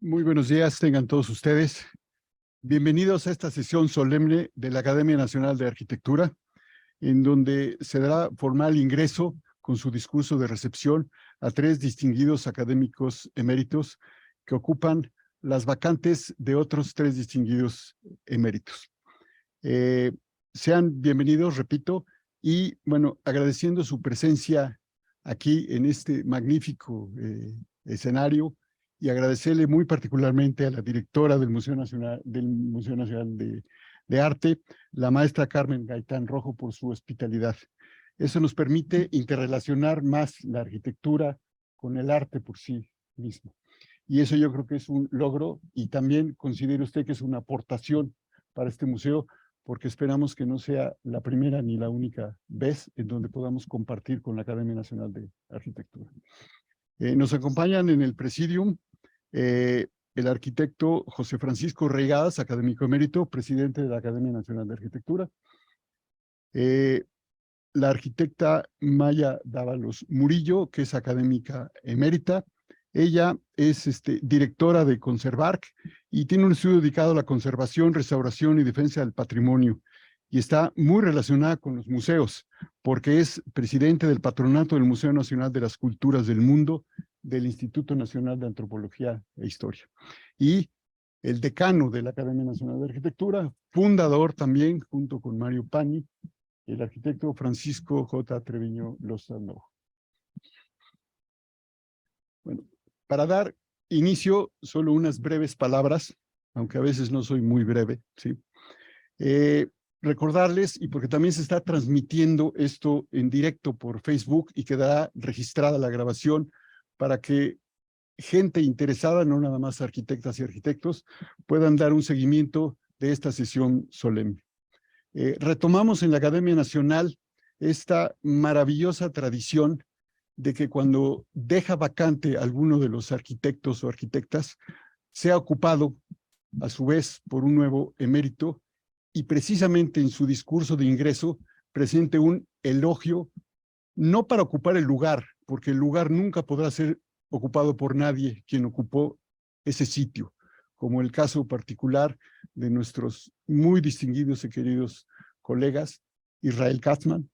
Muy buenos días, tengan todos ustedes. Bienvenidos a esta sesión solemne de la Academia Nacional de Arquitectura, en donde se dará formal ingreso con su discurso de recepción a 3 distinguidos académicos eméritos que ocupan las vacantes de otros 3 distinguidos eméritos. Sean bienvenidos, repito, y bueno, agradeciendo su presencia aquí en este magnífico escenario, y agradecerle muy particularmente a la directora del Museo Nacional de Arte, la maestra Carmen Gaitán Rojo, por su hospitalidad. Eso nos permite interrelacionar más la arquitectura con el arte por sí mismo. Y eso yo creo que es un logro, y también considere usted que es una aportación para este museo, porque esperamos que no sea la primera ni la única vez en donde podamos compartir con la Academia Nacional de Arquitectura. Nos acompañan en el presidium el arquitecto José Francisco Reigadas, académico emérito, presidente de la Academia Nacional de Arquitectura. La arquitecta Maya Dávalos Murillo, que es académica emérita. Ella es directora de Conservarc y tiene un estudio dedicado a la conservación, restauración y defensa del patrimonio. Y está muy relacionada con los museos, porque es presidente del patronato del Museo Nacional de las Culturas del Mundo, del Instituto Nacional de Antropología e Historia. Y el decano de la Academia Nacional de Arquitectura, fundador también, junto con Mario Pani, el arquitecto Francisco J. Treviño Lozano. Bueno, para dar inicio, solo unas breves palabras, aunque a veces no soy muy breve, ¿sí? Recordarles, y porque también se está transmitiendo esto en directo por Facebook y quedará registrada la grabación para que gente interesada, no nada más arquitectas y arquitectos, puedan dar un seguimiento de esta sesión solemne. Retomamos en la Academia Nacional esta maravillosa tradición de que cuando deja vacante alguno de los arquitectos o arquitectas, sea ocupado a su vez por un nuevo emérito, y precisamente en su discurso de ingreso presente un elogio, no para ocupar el lugar, porque el lugar nunca podrá ser ocupado por nadie quien ocupó ese sitio, como el caso particular de nuestros muy distinguidos y queridos colegas, Israel Katzman,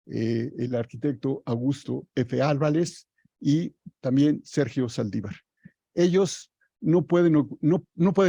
el arquitecto Augusto F. Álvarez y también Sergio Saldívar. Ellos no puede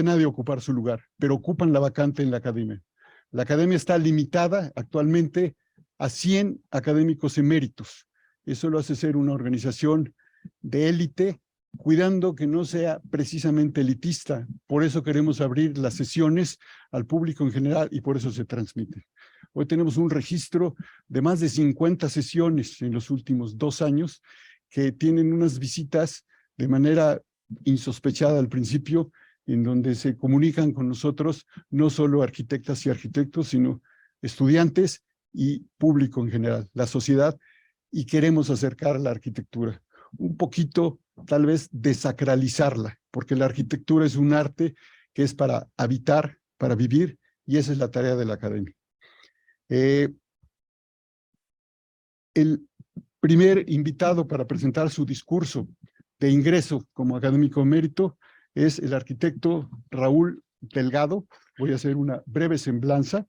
nadie ocupar su lugar, pero ocupan la vacante en la academia. La academia está limitada actualmente a 100 académicos eméritos. Eso lo hace ser una organización de élite, cuidando que no sea precisamente elitista. Por eso queremos abrir las sesiones al público en general y por eso se transmite. Hoy tenemos un registro de más de 50 sesiones en los últimos 2 años que tienen unas visitas de manera insospechada al principio, en donde se comunican con nosotros no solo arquitectas y arquitectos, sino estudiantes y público en general, la sociedad, y queremos acercar la arquitectura. Un poquito, tal vez, desacralizarla, porque la arquitectura es un arte que es para habitar, para vivir, y esa es la tarea de la academia. El primer invitado para presentar su discurso de ingreso como académico emérito es el arquitecto Raúl Delgado. Voy a hacer una breve semblanza.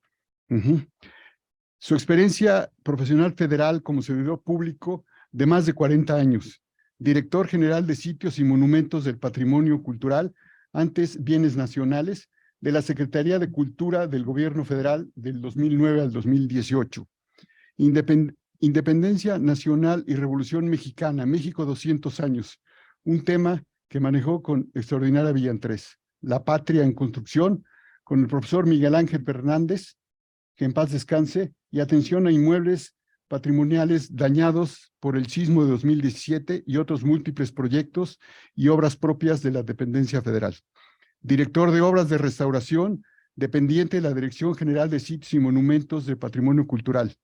Su experiencia profesional federal como servidor público de más de 40 años, director general de sitios y monumentos del patrimonio cultural, antes bienes nacionales, de la Secretaría de Cultura del Gobierno Federal del 2009 al 2018. Independencia Nacional y Revolución Mexicana, México 200 años, un tema que manejó con extraordinaria brillantez. La patria en construcción, con el profesor Miguel Ángel Fernández, que en paz descanse, y atención a inmuebles patrimoniales dañados por el sismo de 2017 y otros múltiples proyectos y obras propias de la dependencia federal. Director de obras de restauración, dependiente de la Dirección General de Sitios y Monumentos de Patrimonio Cultural,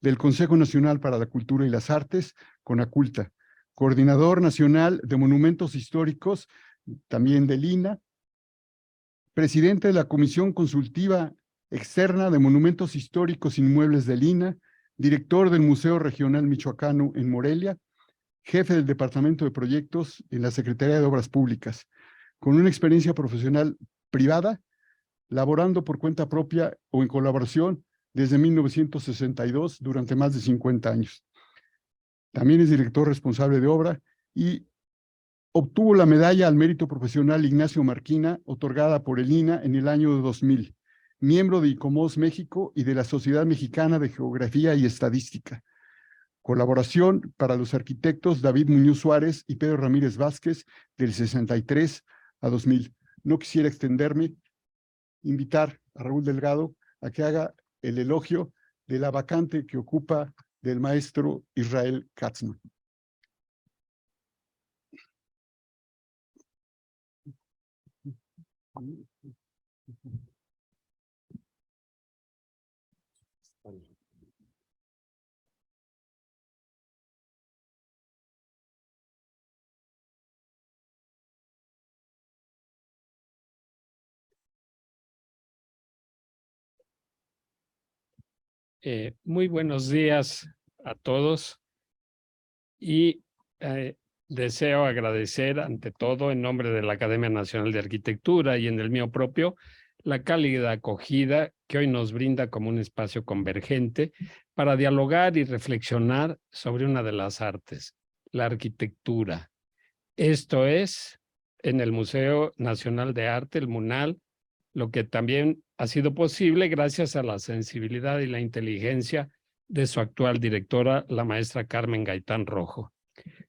del Consejo Nacional para la Cultura y las Artes, CONACULTA. Coordinador Nacional de Monumentos Históricos, también del INAH. Presidente de la Comisión Consultiva Externa de Monumentos Históricos e Inmuebles del INAH. Director del Museo Regional Michoacano en Morelia. Jefe del Departamento de Proyectos en la Secretaría de Obras Públicas. con una experiencia profesional privada, laborando por cuenta propia o en colaboración desde 1962 durante más de 50 años. También es director responsable de obra y obtuvo la medalla al mérito profesional Ignacio Marquina, otorgada por el INAH en el año 2000, miembro de ICOMOS México y de la Sociedad Mexicana de Geografía y Estadística. Colaboración para los arquitectos David Muñoz Suárez y Pedro Ramírez Vázquez del 63 a 2000. No quisiera extenderme, invitar a Raúl Delgado a que haga el elogio de la vacante que ocupa del maestro Israel Katzman. Muy buenos días a todos y deseo agradecer ante todo en nombre de la Academia Nacional de Arquitectura y en el mío propio la cálida acogida que hoy nos brinda como un espacio convergente para dialogar y reflexionar sobre una de las artes, la arquitectura. Esto es en el Museo Nacional de Arte, el MUNAL, lo que también ha sido posible gracias a la sensibilidad y la inteligencia de su actual directora, la maestra Carmen Gaitán Rojo.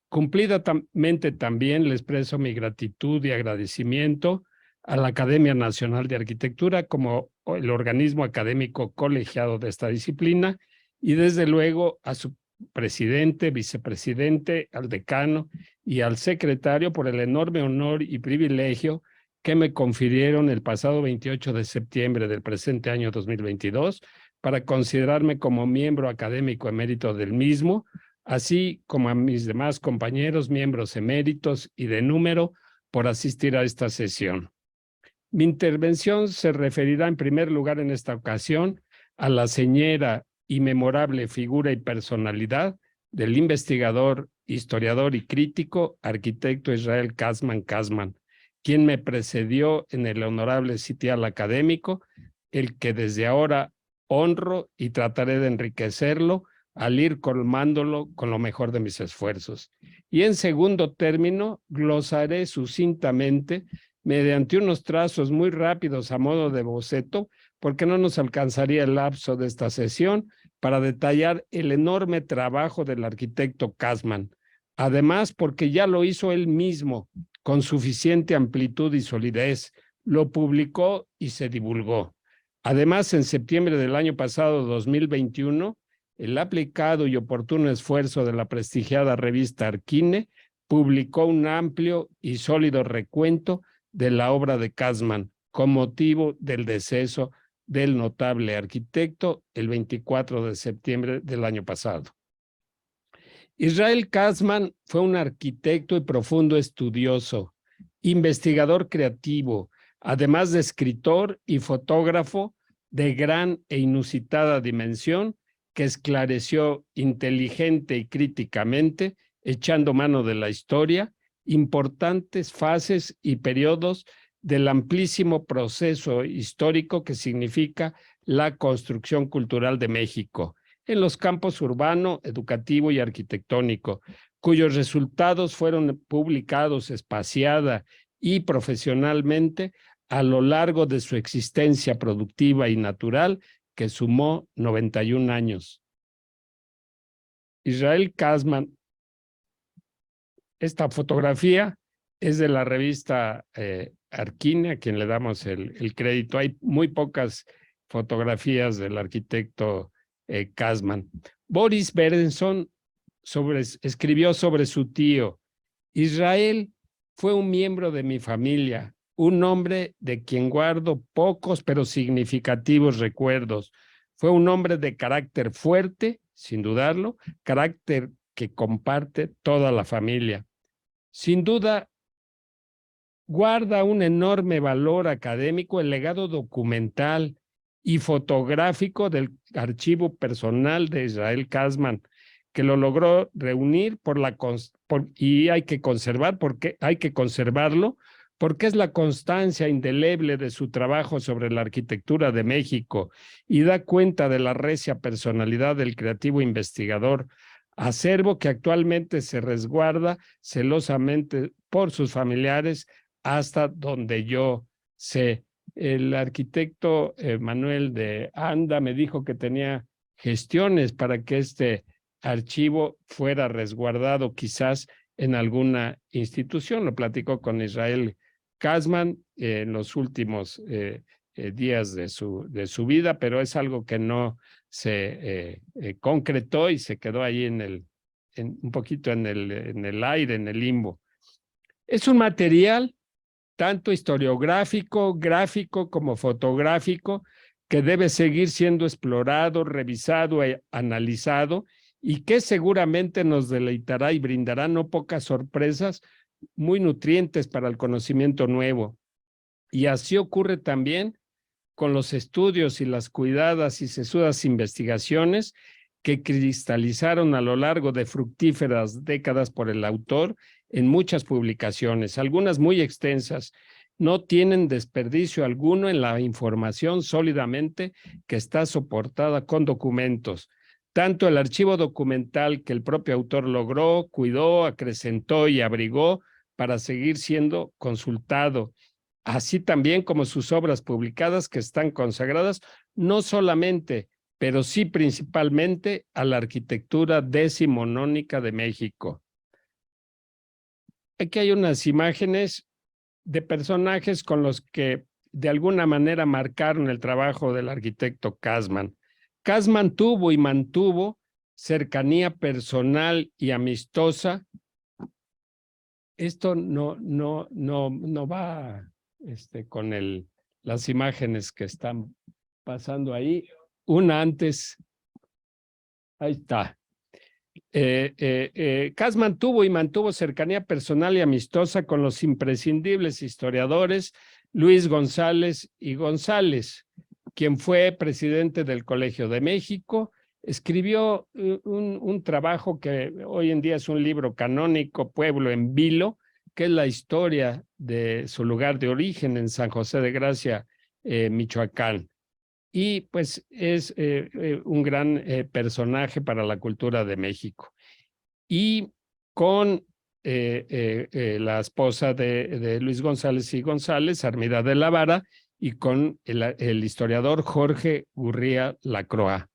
Cumplidamente también le expreso mi gratitud y agradecimiento a la Academia Nacional de Arquitectura como el organismo académico colegiado de esta disciplina y desde luego a su presidente, vicepresidente, al decano y al secretario por el enorme honor y privilegio que me confirieron el pasado 28 de septiembre del presente año 2022 para considerarme como miembro académico emérito del mismo, así como a mis demás compañeros, miembros eméritos y de número, por asistir a esta sesión. Mi intervención se referirá en primer lugar en esta ocasión a la señera y memorable figura y personalidad del investigador, historiador y crítico, arquitecto Israel Katzman, quien me precedió en el honorable sitial académico, el que desde ahora honro y trataré de enriquecerlo al ir colmándolo con lo mejor de mis esfuerzos. Y en segundo término, glosaré sucintamente mediante unos trazos muy rápidos a modo de boceto, porque no nos alcanzaría el lapso de esta sesión para detallar el enorme trabajo del arquitecto Katzman. Además, porque ya lo hizo él mismo con suficiente amplitud y solidez, lo publicó y se divulgó. Además, en septiembre del año pasado, 2021, el aplicado y oportuno esfuerzo de la prestigiada revista Arquine publicó un amplio y sólido recuento de la obra de Katzman con motivo del deceso del notable arquitecto el 24 de septiembre del año pasado. Israel Katzman fue un arquitecto y profundo estudioso, investigador creativo, además de escritor y fotógrafo de gran e inusitada dimensión que esclareció inteligente y críticamente, echando mano de la historia, importantes fases y periodos del amplísimo proceso histórico que significa la construcción cultural de México, en los campos urbano, educativo y arquitectónico, cuyos resultados fueron publicados espaciada y profesionalmente a lo largo de su existencia productiva y natural, que sumó 91 años. Israel Katzman, esta fotografía es de la revista Arquine, a quien le damos el crédito. Hay muy pocas fotografías del arquitecto Katzman. Boris Berenson escribió sobre su tío. Israel fue un miembro de mi familia, un hombre de quien guardo pocos pero significativos recuerdos. Fue un hombre de carácter fuerte, sin dudarlo, carácter que comparte toda la familia. Sin duda, guarda un enorme valor académico el legado documental y fotográfico del archivo personal de Israel Katzman, que lo logró reunir y hay que conservarlo porque es la constancia indeleble de su trabajo sobre la arquitectura de México y da cuenta de la recia personalidad del creativo investigador, acervo que actualmente se resguarda celosamente por sus familiares hasta donde yo sé. El arquitecto Manuel de Anda me dijo que tenía gestiones para que este archivo fuera resguardado quizás en alguna institución. Lo platicó con Israel Kazman en los últimos días de su vida, pero es algo que no se concretó y se quedó ahí un poquito en el aire, en el limbo. Es un material tanto historiográfico, gráfico como fotográfico, que debe seguir siendo explorado, revisado e analizado y que seguramente nos deleitará y brindará no pocas sorpresas muy nutrientes para el conocimiento nuevo. Y así ocurre también con los estudios y las cuidadas y sesudas investigaciones que cristalizaron a lo largo de fructíferas décadas por el autor en muchas publicaciones, algunas muy extensas. No tienen desperdicio alguno en la información sólidamente que está soportada con documentos. Tanto el archivo documental que el propio autor logró, cuidó, acrecentó y abrigó para seguir siendo consultado, así también como sus obras publicadas que están consagradas no solamente, pero sí principalmente a la arquitectura decimonónica de México. Aquí hay unas imágenes de personajes con los que de alguna manera marcaron el trabajo del arquitecto Kazman. Kazman tuvo y mantuvo cercanía personal y amistosa. Esto no va con las imágenes que están pasando ahí. Una antes, ahí está. Kazman tuvo y mantuvo cercanía personal y amistosa con los imprescindibles historiadores Luis González y González, quien fue presidente del Colegio de México. Escribió un trabajo que hoy en día es un libro canónico, Pueblo en Vilo, que es la historia de su lugar de origen en San José de Gracia, Michoacán. Y pues es un gran personaje para la cultura de México. Y con la esposa de Luis González y González, Armida de la Vara, y con el historiador Jorge Gurría Lacroix.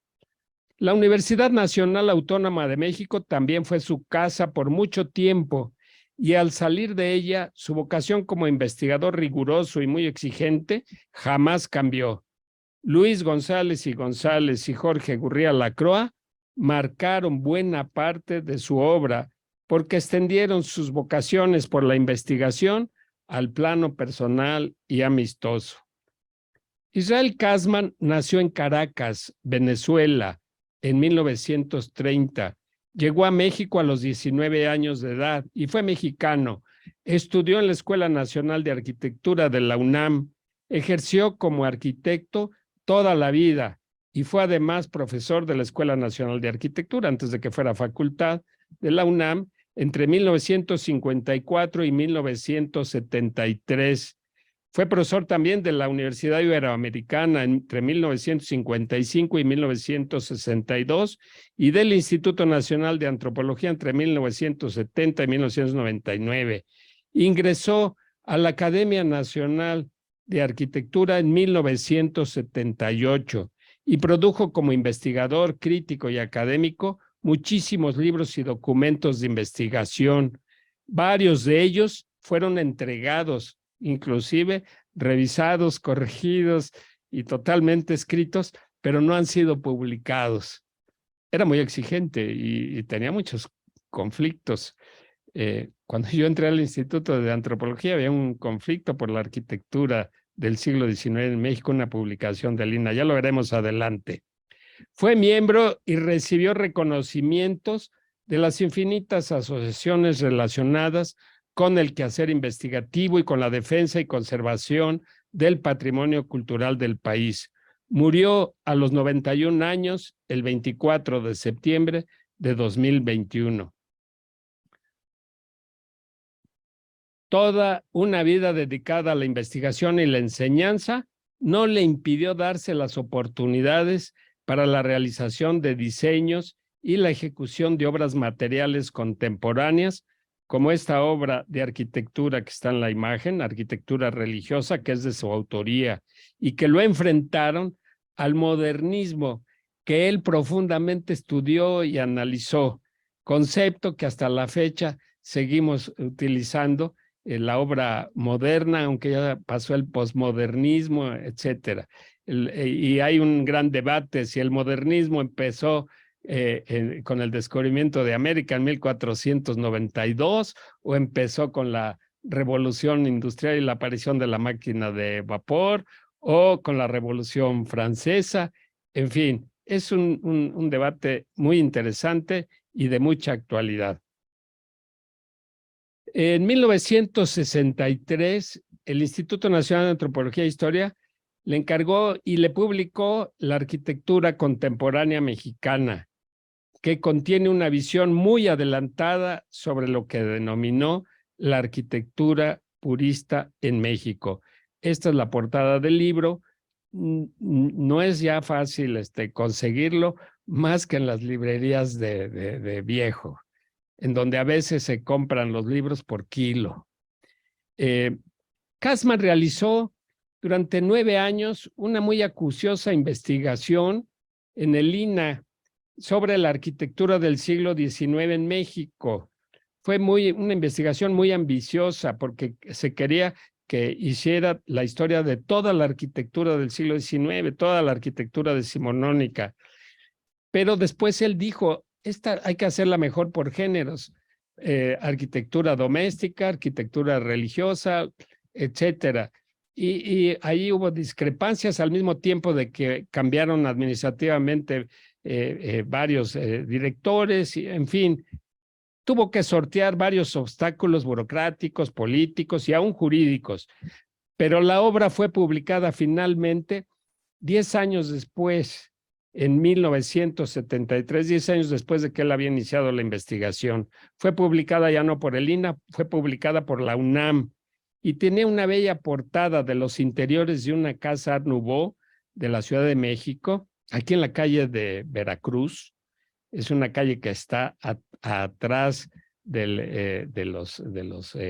La Universidad Nacional Autónoma de México también fue su casa por mucho tiempo, y al salir de ella, su vocación como investigador riguroso y muy exigente jamás cambió. Luis González y Jorge Gurría Lacroix marcaron buena parte de su obra porque extendieron sus vocaciones por la investigación al plano personal y amistoso. Israel Kazman nació en Caracas, Venezuela, en 1930. Llegó a México a los 19 años de edad y fue mexicano. Estudió en la Escuela Nacional de Arquitectura de la UNAM. Ejerció como arquitecto toda la vida y fue además profesor de la Escuela Nacional de Arquitectura antes de que fuera facultad de la UNAM entre 1954 y 1973. Fue profesor también de la Universidad Iberoamericana entre 1955 y 1962 y del Instituto Nacional de Antropología entre 1970 y 1999. Ingresó a la Academia Nacional de Arquitectura en 1978 y produjo como investigador, crítico y académico muchísimos libros y documentos de investigación. Varios de ellos fueron entregados, inclusive revisados, corregidos y totalmente escritos, pero no han sido publicados. Era muy exigente y tenía muchos conflictos. Cuando yo entré al Instituto de Antropología había un conflicto por la arquitectura del siglo XIX en México, una publicación de Lina, ya lo veremos adelante. Fue miembro y recibió reconocimientos de las infinitas asociaciones relacionadas con el quehacer investigativo y con la defensa y conservación del patrimonio cultural del país. Murió a los 91 años el 24 de septiembre de 2021. Toda una vida dedicada a la investigación y la enseñanza no le impidió darse las oportunidades para la realización de diseños y la ejecución de obras materiales contemporáneas, como esta obra de arquitectura que está en la imagen, arquitectura religiosa, que es de su autoría, y que lo enfrentaron al modernismo que él profundamente estudió y analizó, concepto que hasta la fecha seguimos utilizando en la obra moderna, aunque ya pasó el posmodernismo, etcétera. Y hay un gran debate si el modernismo empezó con el descubrimiento de América en 1492 o empezó con la revolución industrial y la aparición de la máquina de vapor o con la revolución francesa. En fin, es un debate muy interesante y de mucha actualidad. En 1963, el Instituto Nacional de Antropología e Historia le encargó y le publicó la arquitectura contemporánea mexicana, que contiene una visión muy adelantada sobre lo que denominó la arquitectura purista en México. Esta es la portada del libro. No es ya fácil conseguirlo, más que en las librerías de viejo, en donde a veces se compran los libros por kilo. Kasman realizó durante 9 años una muy acuciosa investigación en el INAH sobre la arquitectura del siglo XIX en México. Fue una investigación muy ambiciosa porque se quería que hiciera la historia de toda la arquitectura del siglo XIX, toda la arquitectura decimonónica. Pero después él dijo, esta hay que hacerla mejor por géneros, arquitectura doméstica, arquitectura religiosa, etcétera. Y ahí hubo discrepancias al mismo tiempo de que cambiaron administrativamente varios directores, y, en fin, tuvo que sortear varios obstáculos burocráticos, políticos y aún jurídicos. Pero la obra fue publicada finalmente 10 años después, en 1973, 10 años después de que él había iniciado la investigación. Fue publicada ya no por el INAH, fue publicada por la UNAM y tenía una bella portada de los interiores de una casa Art Nouveau de la Ciudad de México, aquí en la calle de Veracruz. Es una calle que está atrás de los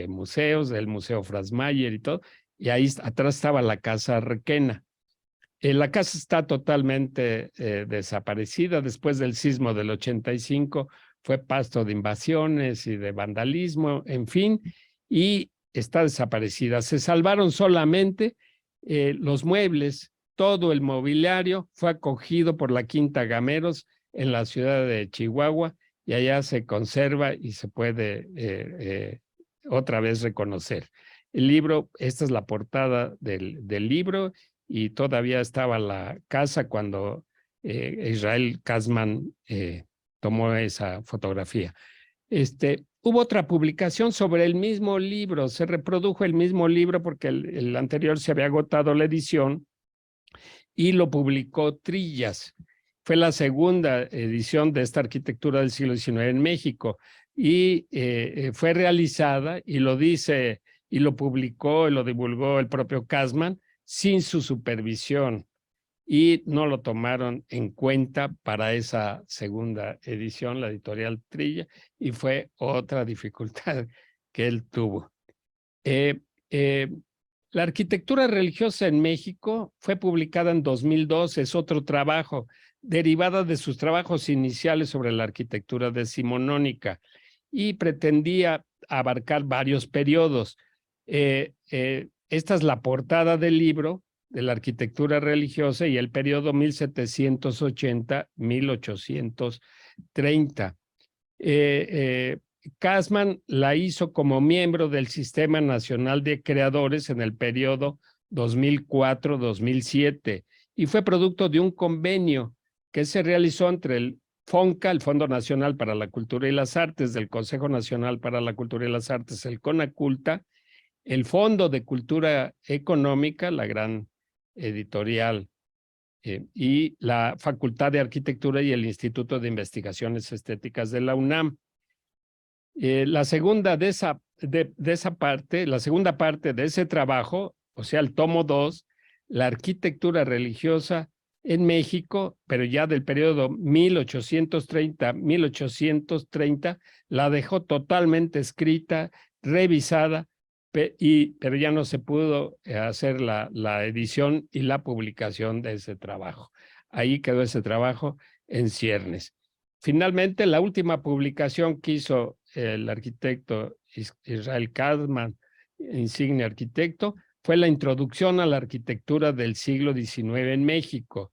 museos, del Museo Franz Mayer y todo, y ahí atrás estaba la Casa Requena. La casa está totalmente desaparecida. Después del sismo del 85 fue pasto de invasiones y de vandalismo, en fin, y está desaparecida. Se salvaron solamente los muebles, todo el mobiliario fue acogido por la Quinta Gameros en la ciudad de Chihuahua y allá se conserva y se puede otra vez reconocer. El libro, esta es la portada del libro, y todavía estaba la casa cuando Israel Kasman tomó esa fotografía. Hubo otra publicación sobre el mismo libro, se reprodujo el mismo libro porque el anterior se había agotado la edición y lo publicó Trillas. Fue la segunda edición de esta arquitectura del siglo XIX en México y fue realizada, y lo dice, y lo publicó y lo divulgó el propio Kasman, sin su supervisión, y no lo tomaron en cuenta para esa segunda edición, la editorial Trilla, y fue otra dificultad que él tuvo. La arquitectura religiosa en México fue publicada en 2002, es otro trabajo, derivada de sus trabajos iniciales sobre la arquitectura decimonónica, y pretendía abarcar varios periodos. Esta es la portada del libro de la arquitectura religiosa y el periodo 1780-1830. Kasman la hizo como miembro del Sistema Nacional de Creadores en el periodo 2004-2007 y fue producto de un convenio que se realizó entre el FONCA, el Fondo Nacional para la Cultura y las Artes, del Consejo Nacional para la Cultura y las Artes, el CONACULTA, el Fondo de Cultura Económica, la gran editorial, y la Facultad de Arquitectura y el Instituto de Investigaciones Estéticas de la UNAM. La segunda de esa de esa parte, la segunda parte de ese trabajo, o sea, el tomo 2, la arquitectura religiosa en México, pero ya del periodo 1830, la dejó totalmente escrita, revisada, pero ya no se pudo hacer la edición y la publicación de ese trabajo. Ahí quedó ese trabajo en ciernes. Finalmente, la última publicación que hizo el arquitecto Israel Kazman, insigne arquitecto, fue la introducción a la arquitectura del siglo XIX en México.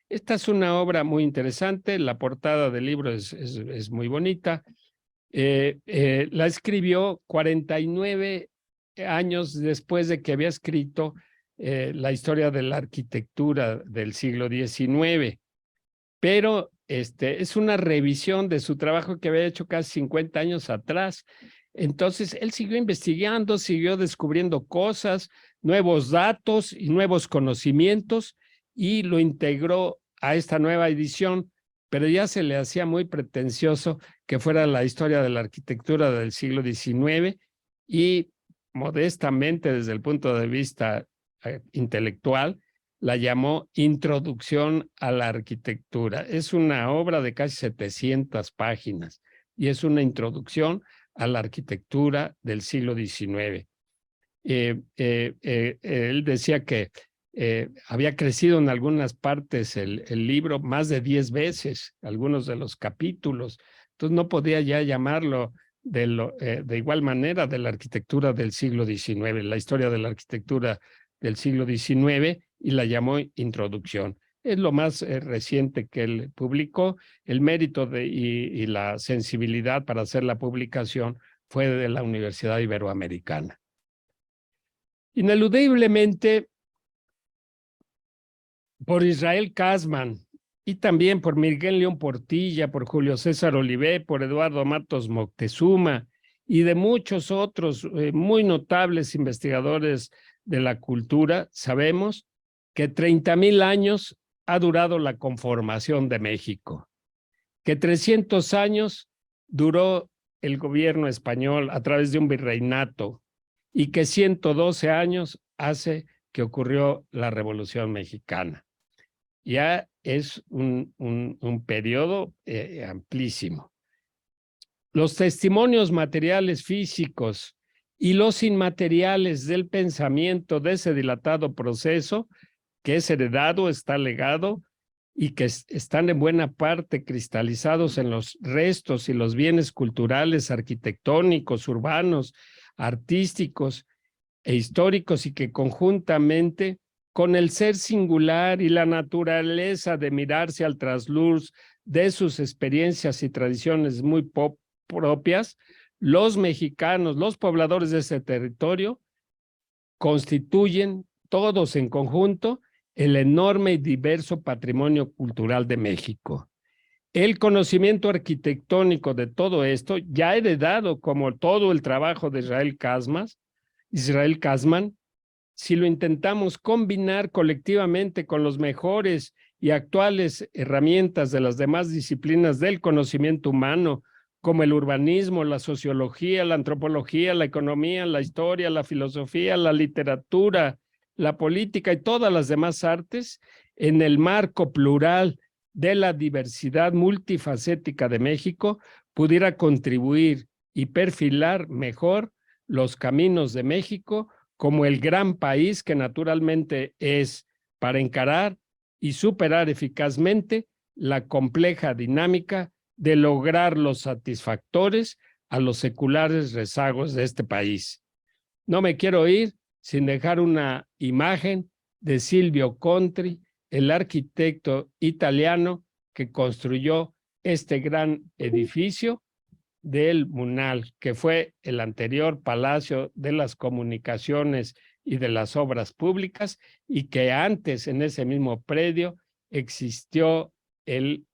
Esta es una obra muy interesante, la portada del libro es muy bonita. La escribió 49 años después de que había escrito la historia de la arquitectura del siglo XIX, pero es una revisión de su trabajo que había hecho casi 50 años atrás. Entonces, él siguió investigando, siguió descubriendo cosas, nuevos datos y nuevos conocimientos, y lo integró a esta nueva edición, pero ya se le hacía muy pretencioso que fuera la historia de la arquitectura del siglo XIX, y modestamente, desde el punto de vista intelectual, la llamó Introducción a la Arquitectura. Es una obra de casi 700 páginas y es una introducción a la arquitectura del siglo XIX. Él decía que había crecido en algunas partes el libro más de 10 veces, algunos de los capítulos. Entonces no podía ya llamarlo de igual manera de la arquitectura del siglo XIX, la historia de la arquitectura del siglo XIX, y la llamó Introducción. Es lo más reciente que él publicó. El mérito y la sensibilidad para hacer la publicación fue de la Universidad Iberoamericana. Ineludiblemente, por Israel Kazman y también por Miguel León Portilla, por Julio César Olivé, por Eduardo Matos Moctezuma y de muchos otros muy notables investigadores de la cultura, sabemos que 30,000 años ha durado la conformación de México, que 300 años duró el gobierno español a través de un virreinato, y que 112 años hace que ocurrió la Revolución Mexicana. Ya es un periodo amplísimo. Los testimonios materiales físicos y los inmateriales del pensamiento de ese dilatado proceso, que es heredado, está legado, y que están en buena parte cristalizados en los restos y los bienes culturales, arquitectónicos, urbanos, artísticos e históricos, y que conjuntamente con el ser singular y la naturaleza de mirarse al trasluz de sus experiencias y tradiciones muy propias, los mexicanos, los pobladores de ese territorio, constituyen todos en conjunto el enorme y diverso patrimonio cultural de México. El conocimiento arquitectónico de todo esto, ya heredado como todo el trabajo de Israel Kazman, si lo intentamos combinar colectivamente con los mejores y actuales herramientas de las demás disciplinas del conocimiento humano, como el urbanismo, la sociología, la antropología, la economía, la historia, la filosofía, la literatura, la política y todas las demás artes, en el marco plural de la diversidad multifacética de México, pudiera contribuir y perfilar mejor los caminos de México como el gran país que naturalmente es, para encarar y superar eficazmente la compleja dinámica de lograr los satisfactores a los seculares rezagos de este país. No me quiero ir sin dejar una imagen de Silvio Contri, el arquitecto italiano que construyó este gran edificio del Munal, que fue el anterior Palacio de las Comunicaciones y de las Obras Públicas, y que antes en ese mismo predio existió el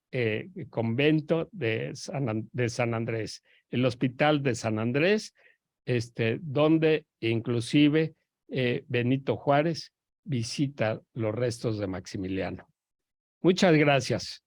convento de San Andrés, el Hospital de San Andrés, donde inclusive Benito Juárez visita los restos de Maximiliano. Muchas gracias.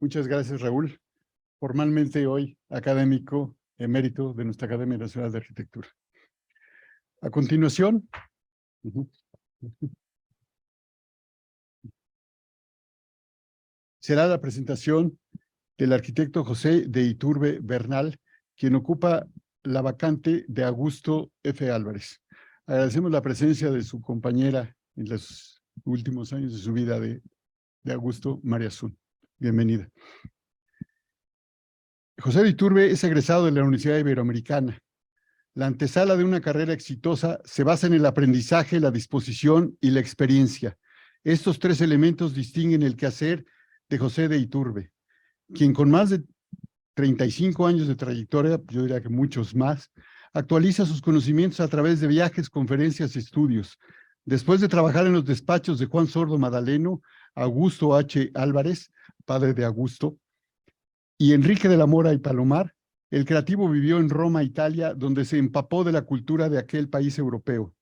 Muchas gracias, Raúl. Formalmente hoy académico emérito de nuestra Academia Nacional de Arquitectura. A continuación, será la presentación del arquitecto José de Iturbe Bernal, quien ocupa la vacante de Augusto F. Álvarez. Agradecemos la presencia de su compañera en los últimos años de su vida de Augusto, María Azul. Bienvenida. José de Iturbe es egresado de la Universidad Iberoamericana. La antesala de una carrera exitosa se basa en el aprendizaje, la disposición y la experiencia. Estos tres elementos distinguen el quehacer de José de Iturbe, quien con más de 35 años de trayectoria, yo diría que muchos más, actualiza sus conocimientos a través de viajes, conferencias y estudios. Después de trabajar en los despachos de Juan Sordo Madaleno, Augusto H. Álvarez, padre de Augusto, y Enrique de la Mora y Palomar, el creativo vivió en Roma, Italia, donde se empapó de la cultura de aquel país europeo.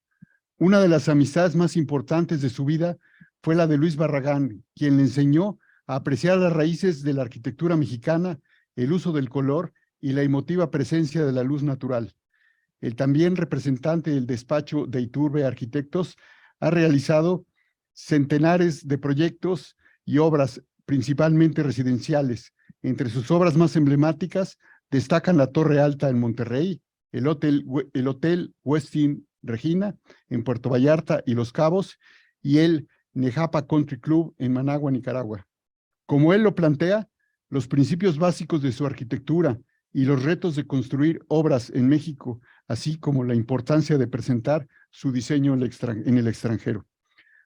Una de las amistades más importantes de su vida fue la de Luis Barragán, quien le enseñó a apreciar las raíces de la arquitectura mexicana, el uso del color y la emotiva presencia de la luz natural. El también representante del despacho de Iturbe Arquitectos ha realizado centenares de proyectos y obras, principalmente residenciales. Entre sus obras más emblemáticas destacan la Torre Alta en Monterrey, el Hotel Westin Regina en Puerto Vallarta y Los Cabos, y el Nejapa Country Club en Managua, Nicaragua. Como él lo plantea, los principios básicos de su arquitectura y los retos de construir obras en México, así como la importancia de presentar su diseño en el extranjero.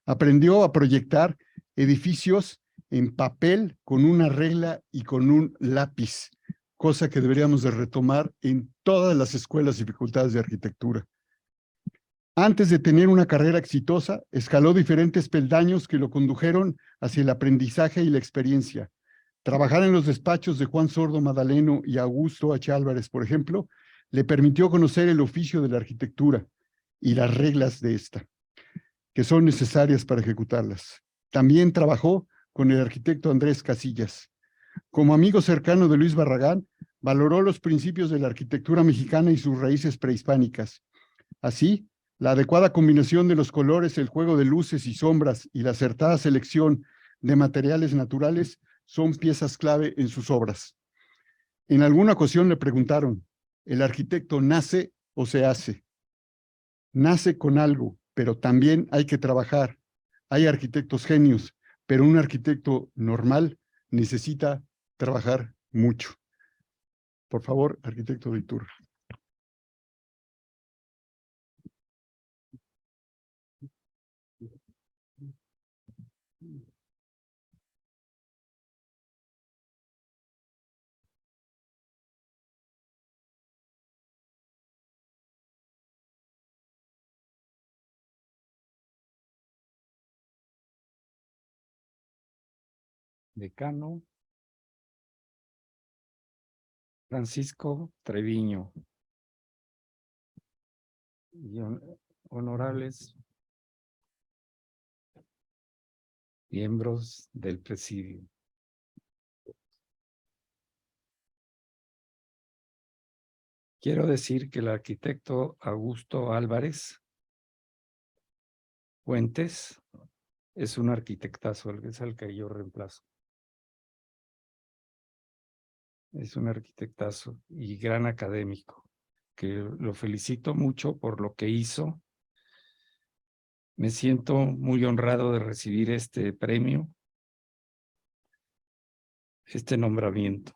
Aprendió a proyectar edificios en papel con una regla y con un lápiz, cosa que deberíamos de retomar en todas las escuelas y facultades de arquitectura. Antes de tener una carrera exitosa, escaló diferentes peldaños que lo condujeron hacia el aprendizaje y la experiencia. Trabajar en los despachos de Juan Sordo Madaleno y Augusto H. Álvarez, por ejemplo, le permitió conocer el oficio de la arquitectura y las reglas de esta, que son necesarias para ejecutarlas. También trabajó con el arquitecto Andrés Casillas. Como amigo cercano de Luis Barragán, valoró los principios de la arquitectura mexicana y sus raíces prehispánicas. Así, la adecuada combinación de los colores, el juego de luces y sombras y la acertada selección de materiales naturales son piezas clave en sus obras. En alguna ocasión le preguntaron, ¿el arquitecto nace o se hace? Nace con algo, pero también hay que trabajar. Hay arquitectos genios, pero un arquitecto normal necesita trabajar mucho. Por favor, arquitecto de Iturbe. Decano Francisco Treviño y honorables miembros del presidio. Quiero decir que el arquitecto Augusto Álvarez Fuentes es un arquitectazo, es el que yo reemplazo. Es un arquitectazo y gran académico, que lo felicito mucho por lo que hizo. Me siento muy honrado de recibir este premio, este nombramiento.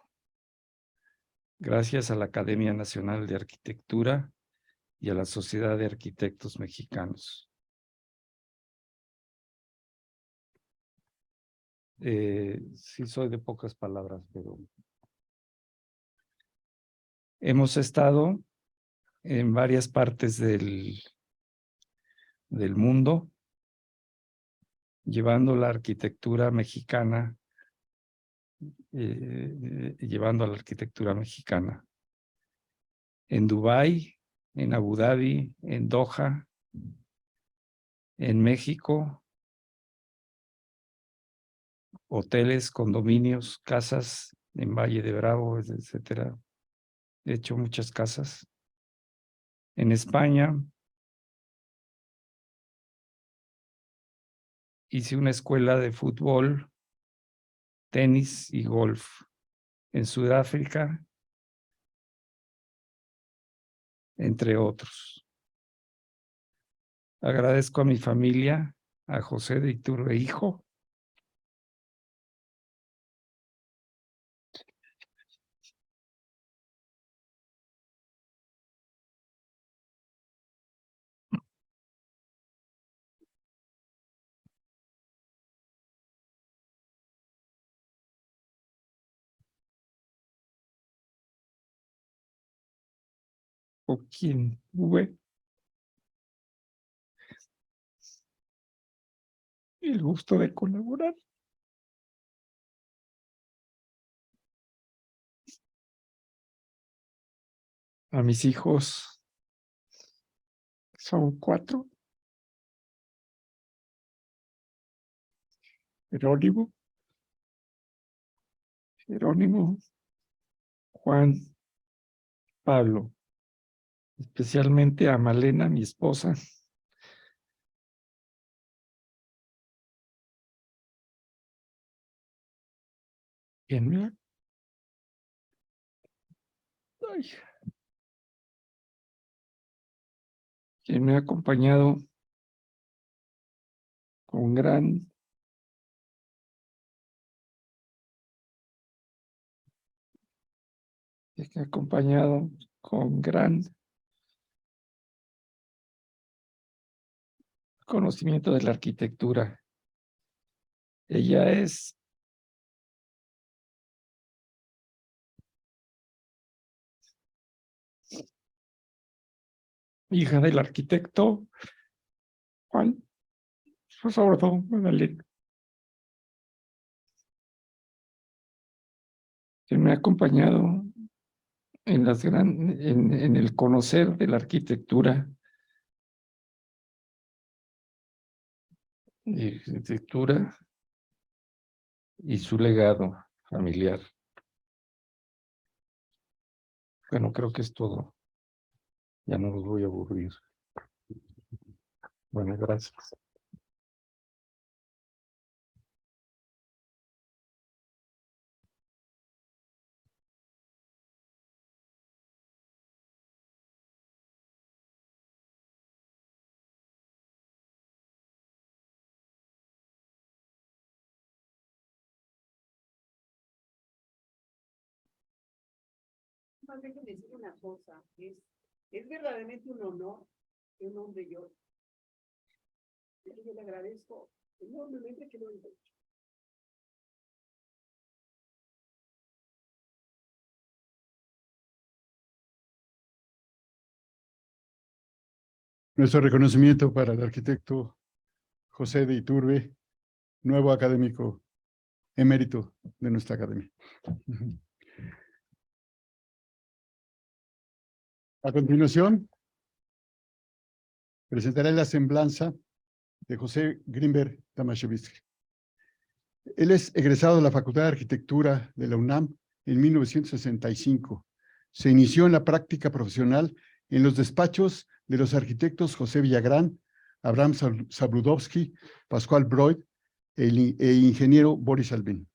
Gracias a la Academia Nacional de Arquitectura y a la Sociedad de Arquitectos Mexicanos. Sí soy de pocas palabras, pero hemos estado en varias partes del mundo llevando la arquitectura mexicana, llevando a la arquitectura mexicana. En Dubái, en Abu Dhabi, en Doha, en México, hoteles, condominios, casas en Valle de Bravo, etcétera. He hecho muchas casas. En España hice una escuela de fútbol, tenis y golf. En Sudáfrica, entre otros. Agradezco a mi familia, a José de Iturbe hijo, con quien tuve el gusto de colaborar. A mis hijos, son 4. Jerónimo, Juan, Pablo. Especialmente a Malena, mi esposa. Quien me ha acompañado con gran conocimiento de la arquitectura. Ella es hija del arquitecto Juan, sobre todo Magdalena, que me ha acompañado en el conocer de la arquitectura y su legado familiar. Bueno, creo que es todo. Ya no los voy a aburrir. Bueno, gracias. Déjenme decir una cosa, es verdaderamente un honor que un hombre yo le agradezco enormemente que lo haya hecho. Nuestro reconocimiento para el arquitecto José de Iturbe, nuevo académico emérito de nuestra academia. A continuación, presentaré la semblanza de José Grimberg Tomaszewski. Él es egresado de la Facultad de Arquitectura de la UNAM en 1965. Se inició en la práctica profesional en los despachos de los arquitectos José Villagrán, Abraham Zabludovsky, Pascual Broid e ingeniero Boris Albin.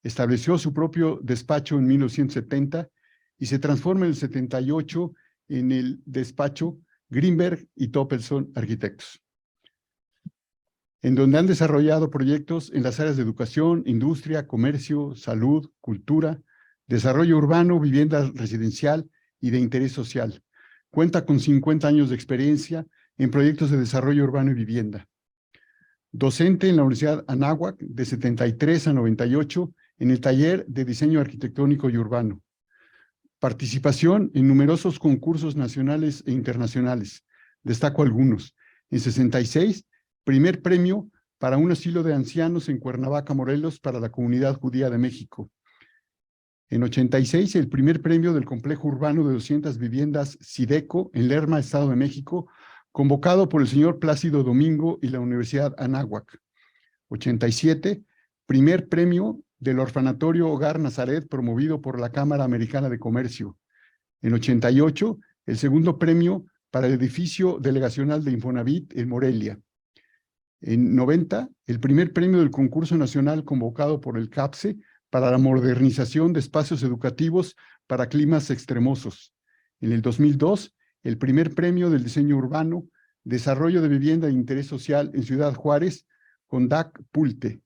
Estableció su propio despacho en 1970 y se transforma en el 78 en el despacho Grimberg y Toppelson Arquitectos, en donde han desarrollado proyectos en las áreas de educación, industria, comercio, salud, cultura, desarrollo urbano, vivienda residencial y de interés social. Cuenta con 50 años de experiencia en proyectos de desarrollo urbano y vivienda. Docente en la Universidad Anáhuac de 73 a 98 en el taller de diseño arquitectónico y urbano. Participación en numerosos concursos nacionales e internacionales. Destaco algunos. En 66, primer premio para un asilo de ancianos en Cuernavaca, Morelos, para la comunidad judía de México. En 86, el primer premio del complejo urbano de 200 viviendas Sideco en Lerma, Estado de México, convocado por el señor Plácido Domingo y la Universidad Anáhuac. 87, primer premio del Orfanatorio Hogar Nazaret promovido por la Cámara Americana de Comercio. En 88, el segundo premio para el edificio delegacional de Infonavit en Morelia. En 90, el primer premio del concurso nacional convocado por el CAPSE para la modernización de espacios educativos para climas extremosos. En el 2002, el primer premio del diseño urbano, desarrollo de vivienda de interés social en Ciudad Juárez, con DAC Pulte.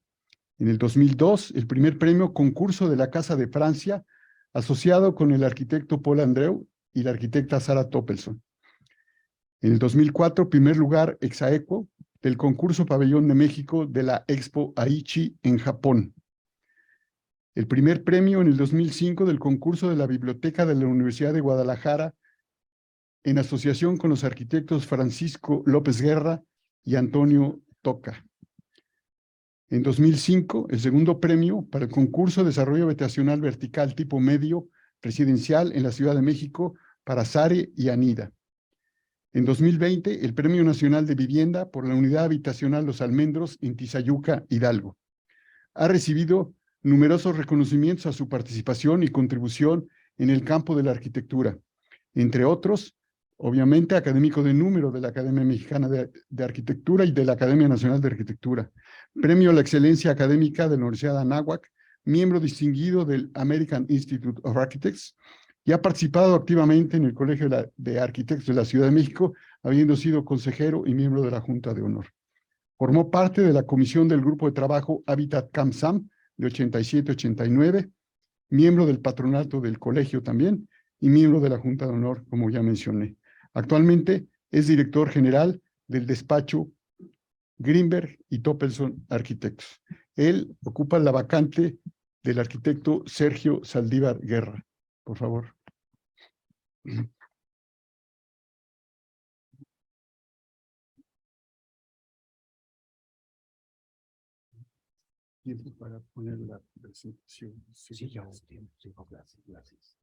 En el 2002, el primer premio concurso de la Casa de Francia, asociado con el arquitecto Paul Andreu y la arquitecta Sara Toppelson. En el 2004, primer lugar exaequo del concurso Pabellón de México de la Expo Aichi en Japón. El primer premio en el 2005 del concurso de la Biblioteca de la Universidad de Guadalajara en asociación con los arquitectos Francisco López Guerra y Antonio Toca. En 2005, el segundo premio para el concurso de desarrollo habitacional vertical tipo medio residencial en la Ciudad de México para Sare y Anida. En 2020, el Premio Nacional de Vivienda por la Unidad Habitacional Los Almendros en Tizayuca, Hidalgo. Ha recibido numerosos reconocimientos a su participación y contribución en el campo de la arquitectura. Entre otros, obviamente, académico de número de la Academia Mexicana de Arquitectura y de la Academia Nacional de Arquitectura. Premio a la Excelencia Académica de la Universidad de Anáhuac, miembro distinguido del American Institute of Architects, y ha participado activamente en el Colegio de Arquitectos de la Ciudad de México, habiendo sido consejero y miembro de la Junta de Honor. Formó parte de la comisión del Grupo de Trabajo Habitat CAMSAM de 87-89, miembro del patronato del colegio también, y miembro de la Junta de Honor, como ya mencioné. Actualmente es director general del despacho Greenberg y Toppelson Arquitectos. Él ocupa la vacante del arquitecto Sergio Saldívar Guerra. Por favor. Tiempo para poner la presentación. Sí, ya tengo gracias.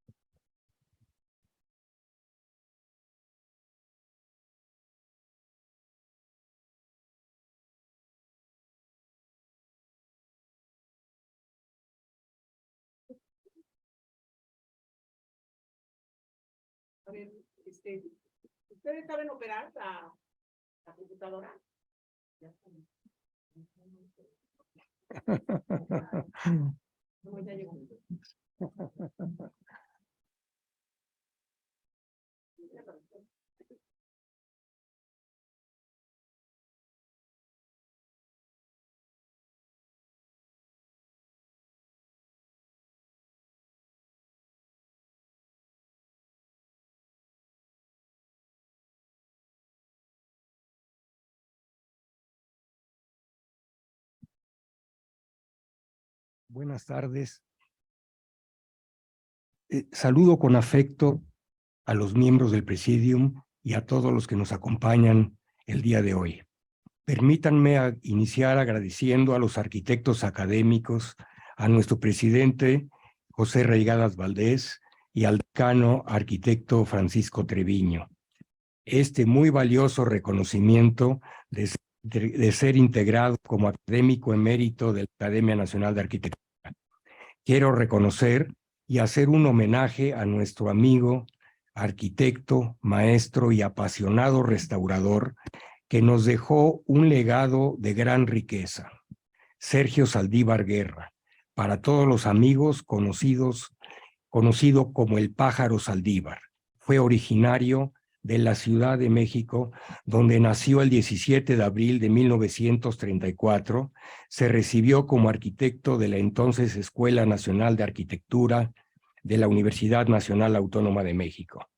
A ver, ¿ustedes saben operar la computadora? Ya saben. No, ya llegó. Buenas tardes. Saludo con afecto a los miembros del Presidium y a todos los que nos acompañan el día de hoy. Permítanme iniciar agradeciendo a los arquitectos académicos, a nuestro presidente José Reigadas Valdés y al decano arquitecto Francisco Treviño. Este muy valioso reconocimiento de ser integrado como académico emérito de la Academia Nacional de Arquitectura. Quiero reconocer y hacer un homenaje a nuestro amigo, arquitecto, maestro y apasionado restaurador que nos dejó un legado de gran riqueza, Sergio Saldívar Guerra, para todos los amigos conocido como el Pájaro Saldívar. Fue originario de la Ciudad de México, donde nació el 17 de abril de 1934, se recibió como arquitecto de la entonces Escuela Nacional de Arquitectura de la Universidad Nacional Autónoma de México.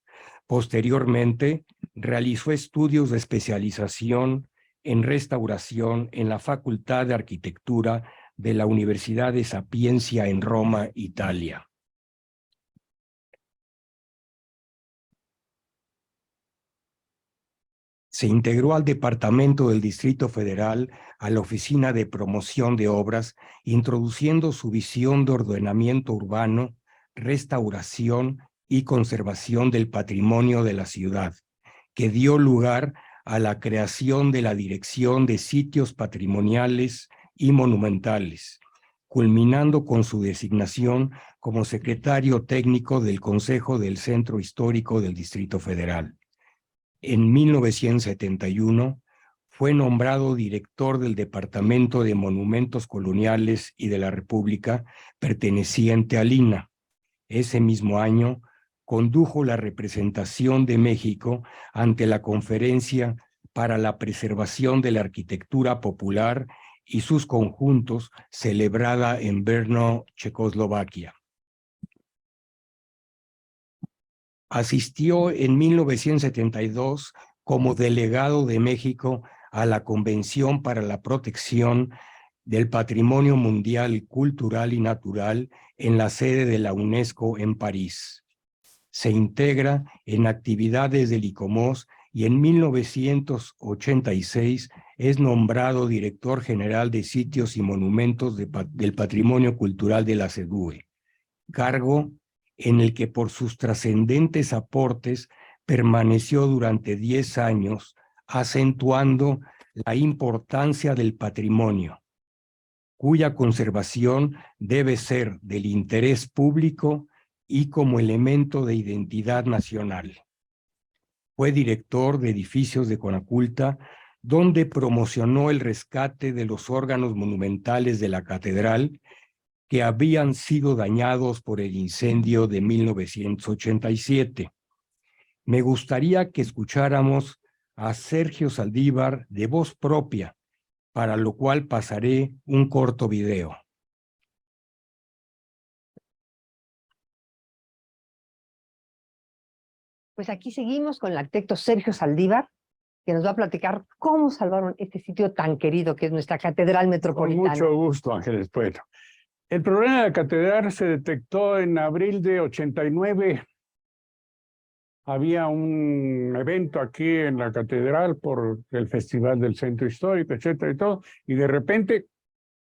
Posteriormente, realizó estudios de especialización en restauración en la Facultad de Arquitectura de la Universidad de Sapienza en Roma, Italia. Se integró al Departamento del Distrito Federal, a la Oficina de Promoción de Obras, introduciendo su visión de ordenamiento urbano, restauración y conservación del patrimonio de la ciudad, que dio lugar a la creación de la Dirección de Sitios Patrimoniales y Monumentales, culminando con su designación como secretario técnico del Consejo del Centro Histórico del Distrito Federal. En 1971 fue nombrado director del Departamento de Monumentos Coloniales y de la República, perteneciente al INAH. Ese mismo año condujo la representación de México ante la Conferencia para la Preservación de la Arquitectura Popular y sus conjuntos, celebrada en Brno, Checoslovaquia. Asistió en 1972 como delegado de México a la Convención para la Protección del Patrimonio Mundial Cultural y Natural en la sede de la UNESCO en París. Se integra en actividades del ICOMOS y en 1986 es nombrado director general de Sitios y Monumentos del Patrimonio Cultural de la SEDUE, cargo en el que por sus trascendentes aportes permaneció durante 10 años, acentuando la importancia del patrimonio, cuya conservación debe ser del interés público y como elemento de identidad nacional. Fue director de edificios de Conaculta, donde promocionó el rescate de los órganos monumentales de la catedral que habían sido dañados por el incendio de 1987. Me gustaría que escucháramos a Sergio Saldívar de voz propia, para lo cual pasaré un corto video. Pues aquí seguimos con el arquitecto Sergio Saldívar, que nos va a platicar cómo salvaron este sitio tan querido que es nuestra Catedral Con Metropolitana. mucho gusto, Ángeles. Bueno, el problema de la catedral se detectó en abril de 89. Había un evento aquí en la catedral por el Festival del Centro Histórico, etcétera y todo, y de repente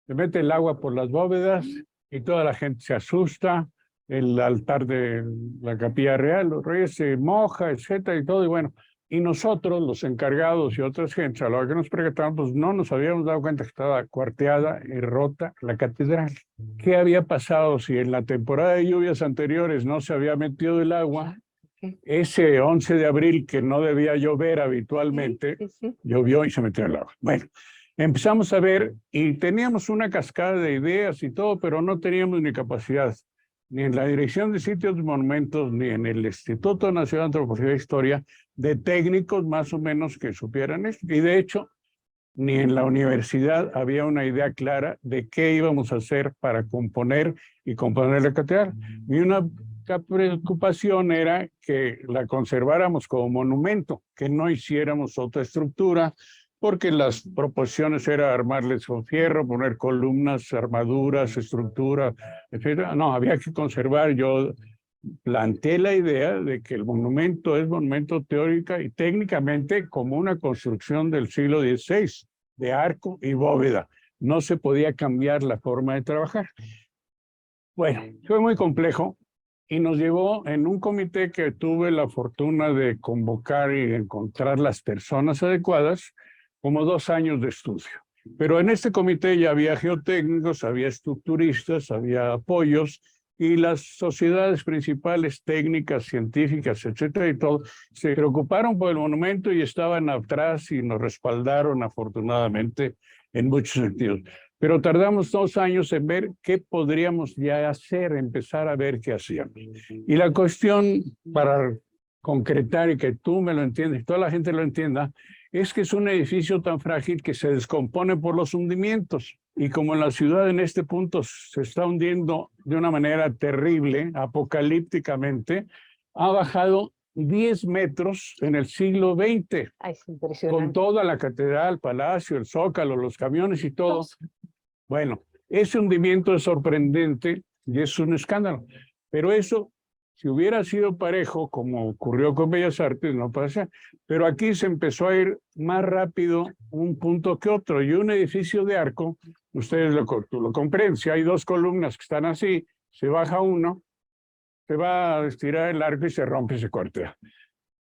se mete el agua por las bóvedas y toda la gente se asusta, el altar de la Capilla Real, los reyes se moja, etcétera y todo, y bueno, y nosotros, los encargados y otras gentes, a la hora que nos preguntaban, pues no nos habíamos dado cuenta que estaba cuarteada y rota la catedral. ¿Qué había pasado si en la temporada de lluvias anteriores no se había metido el agua? Ese 11 de abril, que no debía llover habitualmente, llovió y se metió el agua. Bueno, empezamos a ver y teníamos una cascada de ideas y todo, pero no teníamos ni capacidad, ni en la Dirección de Sitios y Monumentos, ni en el Instituto Nacional de Antropología e Historia, de técnicos más o menos que supieran esto. Y de hecho, ni en la universidad había una idea clara de qué íbamos a hacer para componer la catedral. Y una preocupación era que la conserváramos como monumento, que no hiciéramos otra estructura, porque las proposiciones eran armarles con fierro, poner columnas, armaduras, estructura, etc. No, había que conservar. Yo planteé la idea de que el monumento es monumento teórica y técnicamente como una construcción del siglo XVI, de arco y bóveda. No se podía cambiar la forma de trabajar. Bueno, fue muy complejo y nos llevó en un comité que tuve la fortuna de convocar y encontrar las personas adecuadas, como 2 años de estudio. Pero en este comité ya había geotécnicos, había estructuristas, había apoyos, y las sociedades principales técnicas, científicas, etcétera, y todo, se preocuparon por el monumento y estaban atrás y nos respaldaron afortunadamente en muchos sentidos. Pero tardamos 2 años en ver qué podríamos ya hacer, empezar a ver qué hacíamos. Y la cuestión, para concretar y que tú me lo entiendas y toda la gente lo entienda, es que es un edificio tan frágil que se descompone por los hundimientos. Y como en la ciudad en este punto se está hundiendo de una manera terrible, apocalípticamente, ha bajado 10 metros en el siglo XX. Ay, es impresionante. Con toda la catedral, palacio, el zócalo, los camiones y todo. Bueno, ese hundimiento es sorprendente y es un escándalo. Pero eso, si hubiera sido parejo, como ocurrió con Bellas Artes, no pasa. Pero aquí se empezó a ir más rápido un punto que otro. Y un edificio de arco, ustedes lo comprenden, si hay 2 columnas que están así, se baja uno, se va a estirar el arco y se rompe y se cuartea.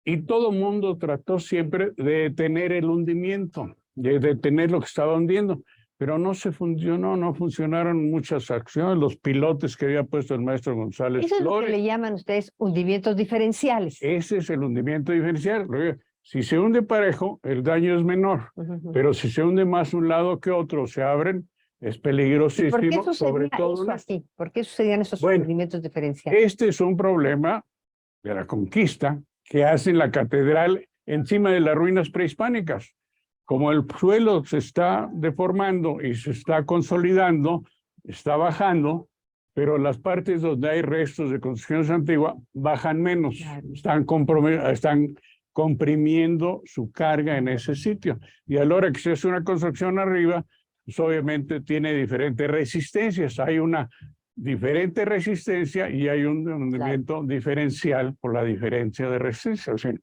Y todo el mundo trató siempre de detener el hundimiento, de detener lo que estaba hundiendo. pero no se funcionó, no funcionaron muchas acciones, los pilotes que había puesto el maestro González Eso es lo que Flores. le llaman ustedes hundimientos diferenciales. Ese es el hundimiento diferencial. Si se hunde parejo, el daño es menor, pero si se hunde más un lado que otro, se abren, es ¿Y peligrosísimo, por qué sobre sucedía todo eso en esto. así? ¿Por qué sucedían esos Bueno, hundimientos diferenciales? Este es un problema de la conquista que hace la catedral encima de las ruinas prehispánicas. Como el suelo se está deformando y se está consolidando, está bajando, pero las partes donde hay restos de construcciones antiguas bajan menos, están comprimiendo su carga en ese sitio. Y a la hora que se hace una construcción arriba, pues obviamente tiene diferentes resistencias. Hay una diferente resistencia y hay un hundimiento diferencial por la diferencia de resistencia. O sea,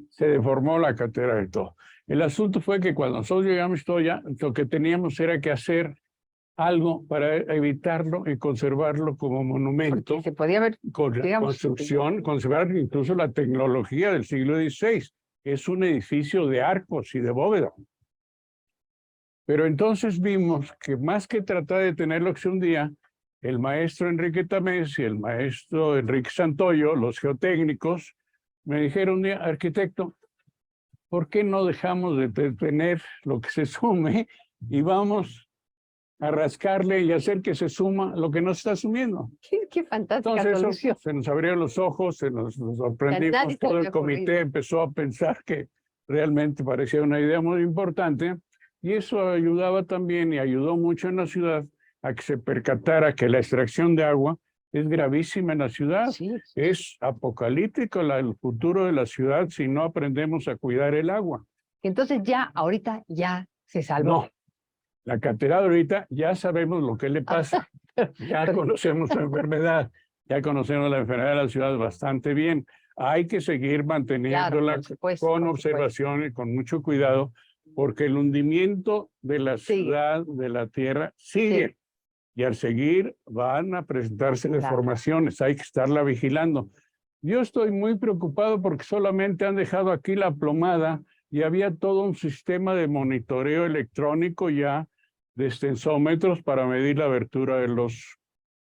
se deformó la catedral y todo. El asunto fue que cuando nosotros llegamos ya, lo que teníamos era que hacer algo para evitarlo y conservarlo como monumento. Porque se podía ver, Con la digamos, construcción, conservar incluso la tecnología del siglo XVI. Es un edificio de arcos y de bóveda. Pero entonces vimos que más que tratar de tenerlo que un día, el maestro Enrique Tamés y el maestro Enrique Santoyo, los geotécnicos, me dijeron un día, arquitecto, ¿por qué no dejamos de tener lo que se sume y vamos a rascarle y hacer que se suma lo que no se está sumiendo? qué fantástica Entonces solución. se nos abrieron los ojos, nos sorprendimos, Nadie se todo había el comité empezó a pensar que realmente parecía una idea muy importante y eso ayudaba también y ayudó mucho en la ciudad a que se percatara que la extracción de agua es gravísima en la ciudad. Sí. Es apocalíptico el futuro de la ciudad si no aprendemos a cuidar el agua. Entonces ya, ahorita ya se salvó. No, la catedral ahorita ya sabemos lo que le pasa. Ya conocemos la enfermedad, ya conocemos la enfermedad de la ciudad bastante bien. Hay que seguir manteniéndola Por supuesto, con por observación y con mucho cuidado, porque el hundimiento de la ciudad, de la tierra, sigue. Sí. Y al seguir van a presentarse Claro. deformaciones, hay que estarla vigilando. Yo estoy muy preocupado porque solamente han dejado aquí la plomada y había todo un sistema de monitoreo electrónico ya de extensómetros para medir la abertura de los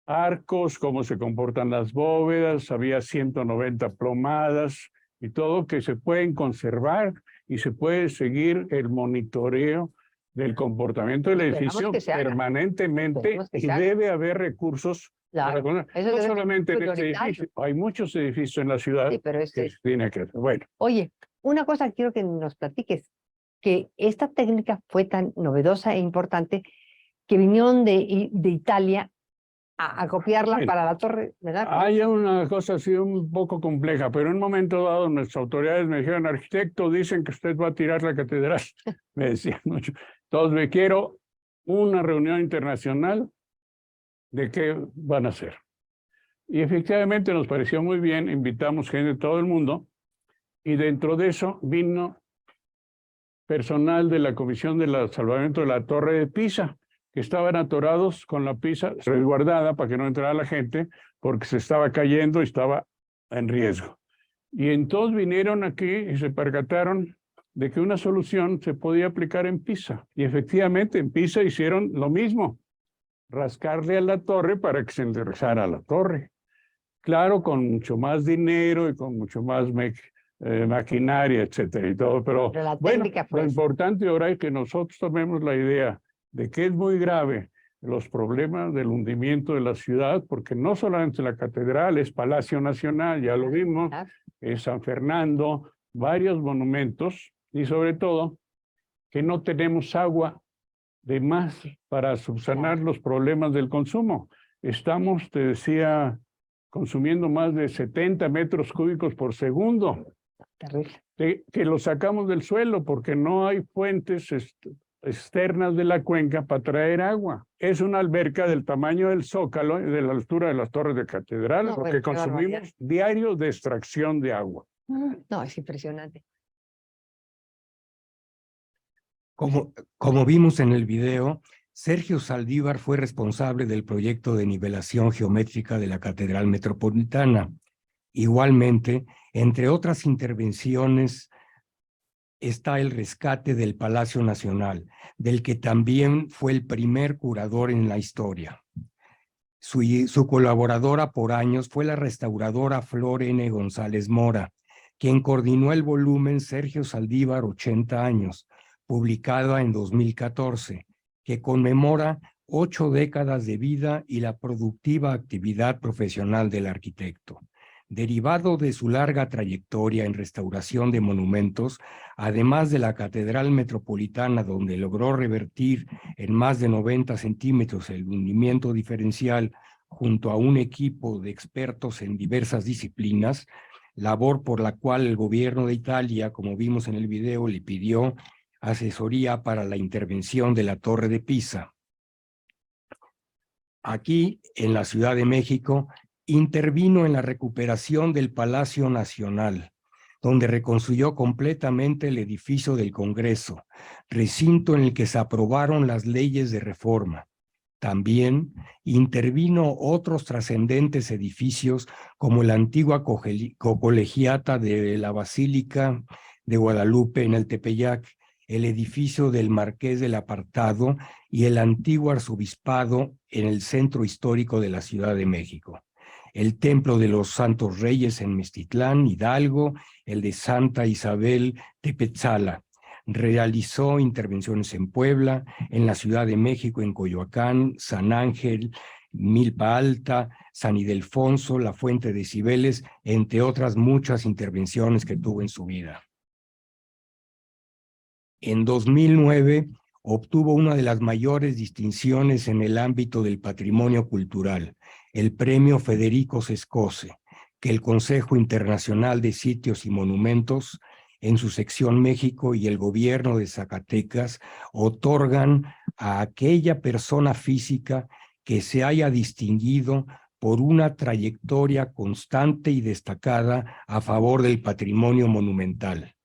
arcos, cómo se comportan las bóvedas, había 190 plomadas y todo que se pueden conservar y se puede seguir el monitoreo del comportamiento del Esperamos edificio que se haga. permanentemente Esperemos que y se haga. debe haber recursos Claro, para eso no debe ser solamente en este prioritario. edificio, hay muchos edificios en la ciudad Sí, pero que se tiene que hacer. Bueno, Oye, una cosa que quiero que nos platiques, que esta técnica fue tan novedosa e importante que vinieron de Italia a copiarla Bueno, para la torre, ¿verdad? hay una cosa así un poco compleja, pero en un momento dado nuestras autoridades me dijeron, arquitecto, dicen que usted va a tirar la catedral. Me decían mucho. Entonces me quiero una reunión internacional de qué van a hacer. Y efectivamente nos pareció muy bien, invitamos gente de todo el mundo y dentro de eso vino personal de la Comisión de Salvamento de la Torre de Pisa, que estaban atorados con la Pisa resguardada para que no entrara la gente porque se estaba cayendo y estaba en riesgo. Y entonces vinieron aquí y se percataron de que una solución se podía aplicar en Pisa. Y efectivamente en Pisa hicieron lo mismo, rascarle a la torre para que se enderezara la torre. Claro, con mucho más dinero y con mucho más maquinaria, etcétera y todo, pero la bueno, técnica lo importante ahora es que nosotros tomemos la idea de que es muy grave los problemas del hundimiento de la ciudad, porque no solamente la catedral, es Palacio Nacional, ya lo vimos, es San Fernando, varios monumentos, y sobre todo que no tenemos agua de más para subsanar los problemas del consumo. Estamos, te decía, consumiendo más de 70 metros cúbicos por segundo. Terrible. Que lo sacamos del suelo porque no hay fuentes externas de la cuenca para traer agua. Es una alberca del tamaño del Zócalo y de la altura de las torres de catedral, No, lo bueno, que consumimos diario de extracción de agua. No, es impresionante. Como vimos en el video, Sergio Saldívar fue responsable del proyecto de nivelación geométrica de la Catedral Metropolitana. Igualmente, entre otras intervenciones está el rescate del Palacio Nacional, del que también fue el primer curador en la historia. Su colaboradora por años fue la restauradora Flor N. González Mora, quien coordinó el volumen Sergio Saldívar 80 años, publicado en 2014, que conmemora 8 décadas de vida y la productiva actividad profesional del arquitecto. Derivado de su larga trayectoria en restauración de monumentos, además de la Catedral Metropolitana, donde logró revertir en más de 90 centímetros el hundimiento diferencial junto a un equipo de expertos en diversas disciplinas, labor por la cual el gobierno de Italia, como vimos en el video, le pidió asesoría para la intervención de la Torre de Pisa. Aquí, en la Ciudad de México, intervino en la recuperación del Palacio Nacional, donde reconstruyó completamente el edificio del Congreso, recinto en el que se aprobaron las leyes de reforma. También intervino otros trascendentes edificios como la antigua colegiata de la Basílica de Guadalupe en el Tepeyac, el edificio del Marqués del Apartado y el antiguo arzobispado en el centro histórico de la Ciudad de México. El Templo de los Santos Reyes en Meztitlán, Hidalgo, el de Santa Isabel Tepetzala. Realizó intervenciones en Puebla, en la Ciudad de México, en Coyoacán, San Ángel, Milpa Alta, San Ildefonso, la Fuente de Cibeles, entre otras muchas intervenciones que tuvo en su vida. En 2009 obtuvo una de las mayores distinciones en el ámbito del patrimonio cultural, el Premio Federico Sescose, que el Consejo Internacional de Sitios y Monumentos, en su sección México, y el gobierno de Zacatecas otorgan a aquella persona física que se haya distinguido por una trayectoria constante y destacada a favor del patrimonio monumental.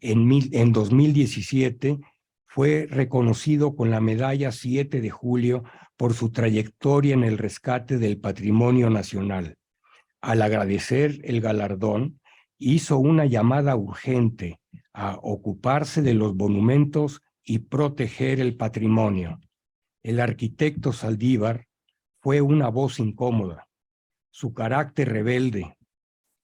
En 2017 fue reconocido con la medalla 7 de julio por su trayectoria en el rescate del patrimonio nacional. Al agradecer el galardón, hizo una llamada urgente a ocuparse de los monumentos y proteger el patrimonio. El arquitecto Saldívar fue una voz incómoda. Su carácter rebelde,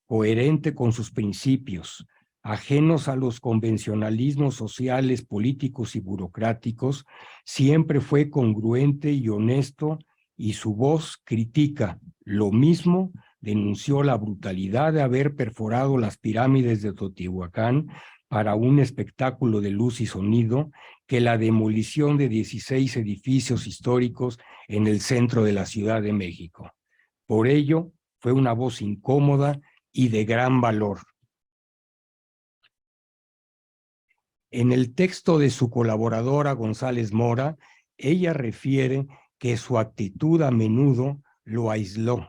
coherente con sus principios, ajenos a los convencionalismos sociales, políticos y burocráticos, siempre fue congruente y honesto, y su voz critica lo mismo. Denunció la brutalidad de haber perforado las pirámides de Teotihuacán para un espectáculo de luz y sonido, que la demolición de 16 edificios históricos en el centro de la Ciudad de México. Por ello, fue una voz incómoda y de gran valor. En el texto de su colaboradora González Mora, ella refiere que su actitud a menudo lo aisló,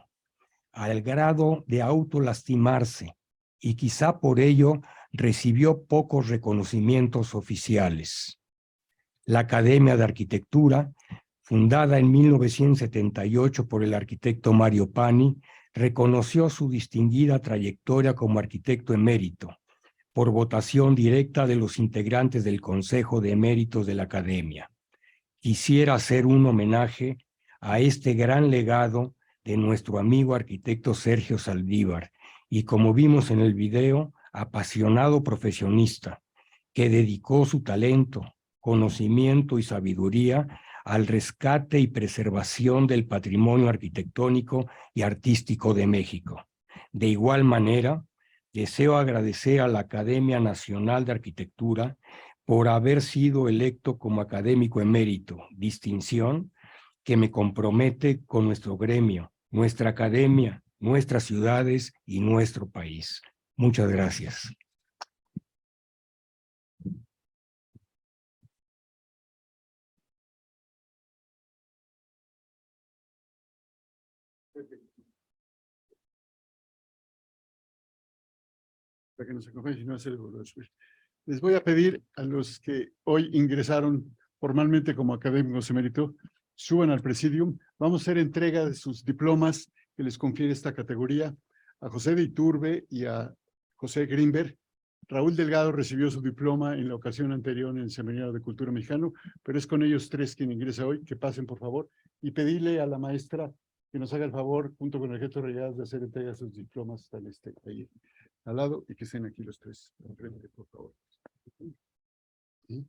al grado de autolastimarse, y quizá por ello recibió pocos reconocimientos oficiales. La Academia de Arquitectura, fundada en 1978 por el arquitecto Mario Pani, reconoció su distinguida trayectoria como arquitecto emérito, por votación directa de los integrantes del Consejo de Eméritos de la Academia. Quisiera hacer un homenaje a este gran legado de nuestro amigo arquitecto Sergio Saldívar, y como vimos en el video, apasionado profesionista, que dedicó su talento, conocimiento y sabiduría al rescate y preservación del patrimonio arquitectónico y artístico de México. De igual manera, deseo agradecer a la Academia Nacional de Arquitectura por haber sido electo como académico emérito, distinción que me compromete con nuestro gremio, nuestra academia, nuestras ciudades y nuestro país. Muchas gracias. Para que nos acompañe, si no hacer el... Les voy a pedir a los que hoy ingresaron formalmente como académicos emérito, suban al presidium. Vamos a hacer entrega de sus diplomas que les confiere esta categoría a José de Iturbe y a José Grimberg. Raúl Delgado recibió su diploma en la ocasión anterior en el Seminario de Cultura Mexicano, pero es con ellos tres quien ingresa hoy. Que pasen, por favor, y pedirle a la maestra que nos haga el favor, junto con el jefe de regadas, de hacer entrega de sus diplomas ahí al lado, y que estén aquí los tres enfrente, por favor. ¿Sí?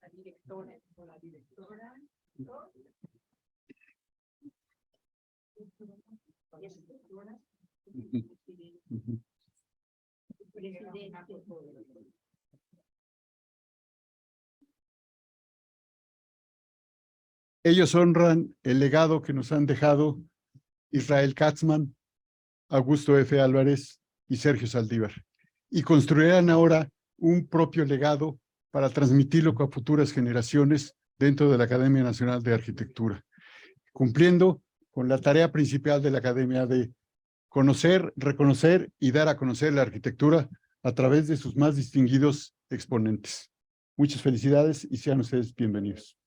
La directora o la directora. Ellos honran el legado que nos han dejado Israel Katzman, Augusto F. Álvarez y Sergio Saldívar, y construirán ahora un propio legado para transmitirlo a futuras generaciones dentro de la Academia Nacional de Arquitectura, cumpliendo con la tarea principal de la Academia de conocer, reconocer y dar a conocer la arquitectura a través de sus más distinguidos exponentes. Muchas felicidades y sean ustedes bienvenidos.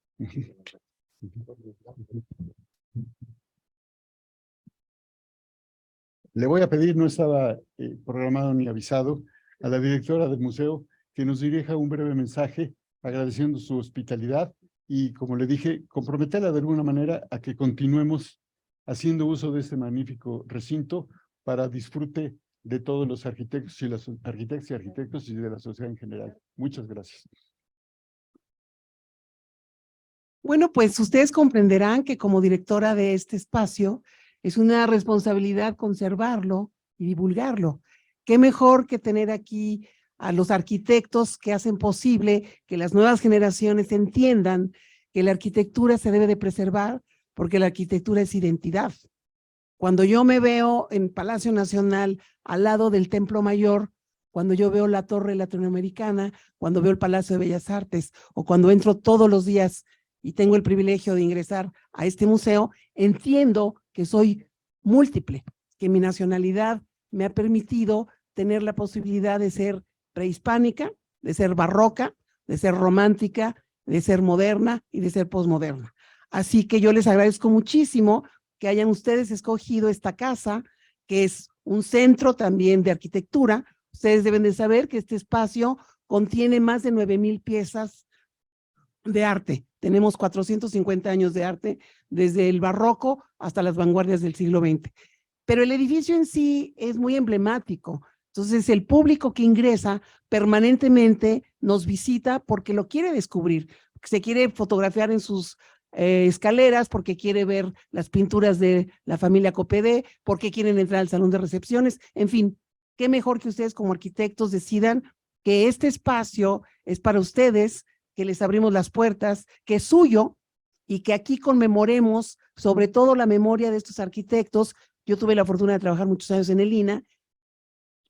Le voy a pedir, no estaba programado ni avisado, a la directora del museo que nos dirija un breve mensaje agradeciendo su hospitalidad y, como le dije, comprometerla de alguna manera a que continuemos haciendo uso de este magnífico recinto para disfrute de todos los arquitectos y las arquitectas y arquitectos y de la sociedad en general. Muchas gracias. Bueno, pues ustedes comprenderán que como directora de este espacio es una responsabilidad conservarlo y divulgarlo. Qué mejor que tener aquí a los arquitectos que hacen posible que las nuevas generaciones entiendan que la arquitectura se debe de preservar porque la arquitectura es identidad. Cuando yo me veo en Palacio Nacional al lado del Templo Mayor, cuando yo veo la Torre Latinoamericana, cuando veo el Palacio de Bellas Artes o cuando entro todos los días y tengo el privilegio de ingresar a este museo, entiendo que soy múltiple, que mi nacionalidad me ha permitido tener la posibilidad de ser prehispánica, de ser barroca, de ser romántica, de ser moderna y de ser posmoderna. Así que yo les agradezco muchísimo que hayan ustedes escogido esta casa, que es un centro también de arquitectura. Ustedes deben de saber que este espacio contiene más de 9,000 piezas de arte. Tenemos 450 años de arte, desde el barroco hasta las vanguardias del siglo XX. Pero el edificio en sí es muy emblemático. Entonces, el público que ingresa permanentemente nos visita porque lo quiere descubrir, porque se quiere fotografiar en sus escaleras, porque quiere ver las pinturas de la familia Copedé, porque quieren entrar al salón de recepciones. En fin, qué mejor que ustedes como arquitectos decidan que este espacio es para ustedes, que les abrimos las puertas, que es suyo y que aquí conmemoremos sobre todo la memoria de estos arquitectos. Yo tuve la fortuna de trabajar muchos años en el INAH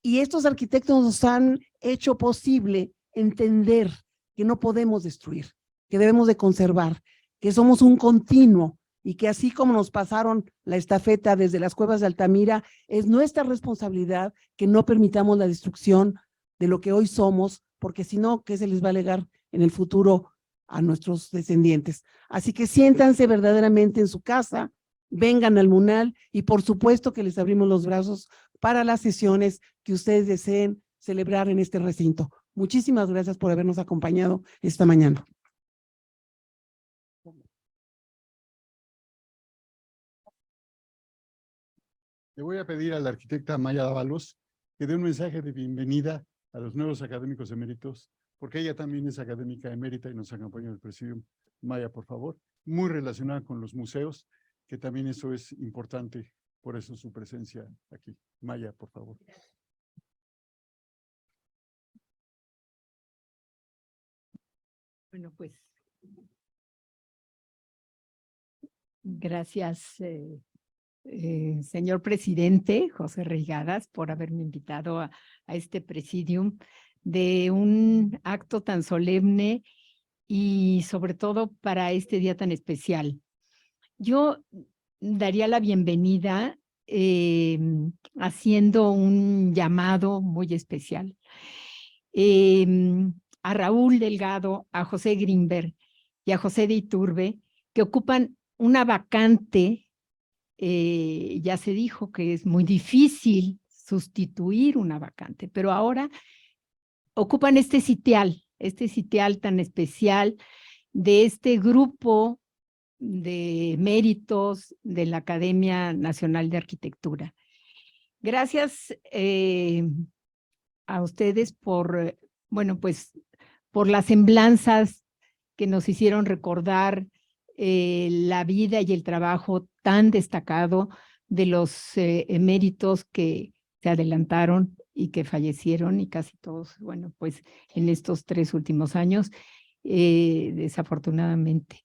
y estos arquitectos nos han hecho posible entender que no podemos destruir, que debemos de conservar, que somos un continuo y que así como nos pasaron la estafeta desde las cuevas de Altamira, es nuestra responsabilidad que no permitamos la destrucción de lo que hoy somos, porque si no, ¿qué se les va a legar en el futuro a nuestros descendientes. Así que siéntanse verdaderamente en su casa, vengan al MUNAL y por supuesto que les abrimos los brazos para las sesiones que ustedes deseen celebrar en este recinto. Muchísimas gracias por habernos acompañado esta mañana. Le voy a pedir a la arquitecta Maya Dávalos que dé un mensaje de bienvenida a los nuevos académicos eméritos, porque ella también es académica emérita y nos acompaña en el presidium. Maya, por favor, muy relacionada con los museos, que también eso es importante, por eso su presencia aquí. Maya, por favor. Bueno, pues gracias, señor presidente José Reigadas, por haberme invitado a este presidium de un acto tan solemne y sobre todo para este día tan especial. Yo daría la bienvenida haciendo un llamado muy especial a Raúl Delgado, a José Grinberg y a José de Iturbe, que ocupan una vacante. Ya se dijo que es muy difícil sustituir una vacante, pero ahora ocupan este sitial tan especial de este grupo de méritos de la Academia Nacional de Arquitectura. Gracias a ustedes por, bueno, pues por las semblanzas que nos hicieron recordar la vida y el trabajo tan destacado de los eméritos que se adelantaron y que fallecieron, y casi todos, bueno, pues en estos 3 últimos años, desafortunadamente.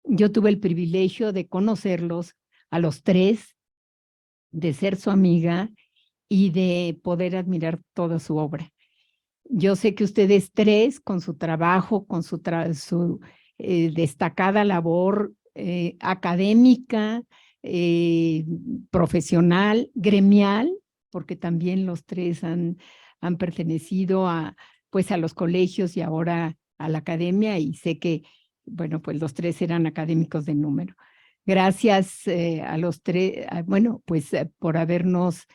Yo tuve el privilegio de conocerlos a los 3, de ser su amiga y de poder admirar toda su obra. Yo sé que ustedes 3, con su trabajo, con su destacada labor académica, profesional, gremial, porque también los 3 han pertenecido pues a los colegios y ahora a la academia, y sé que, bueno, pues los 3 eran académicos de número. Gracias a los 3, bueno, pues por habernos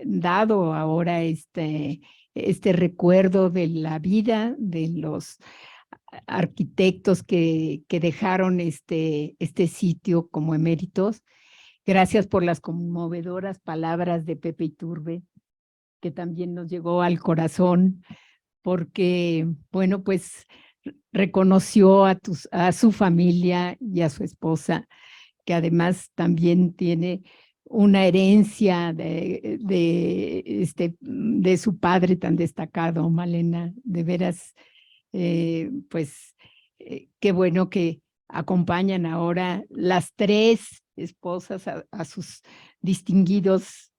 dado ahora este recuerdo de la vida de los arquitectos que dejaron este sitio como eméritos. Gracias por las conmovedoras palabras de Pepe Iturbe, que también nos llegó al corazón, porque, bueno, pues reconoció a su familia y a su esposa, que además también tiene una herencia de su padre tan destacado, Malena. De veras, pues qué bueno que acompañan ahora las 3 esposas a sus distinguidos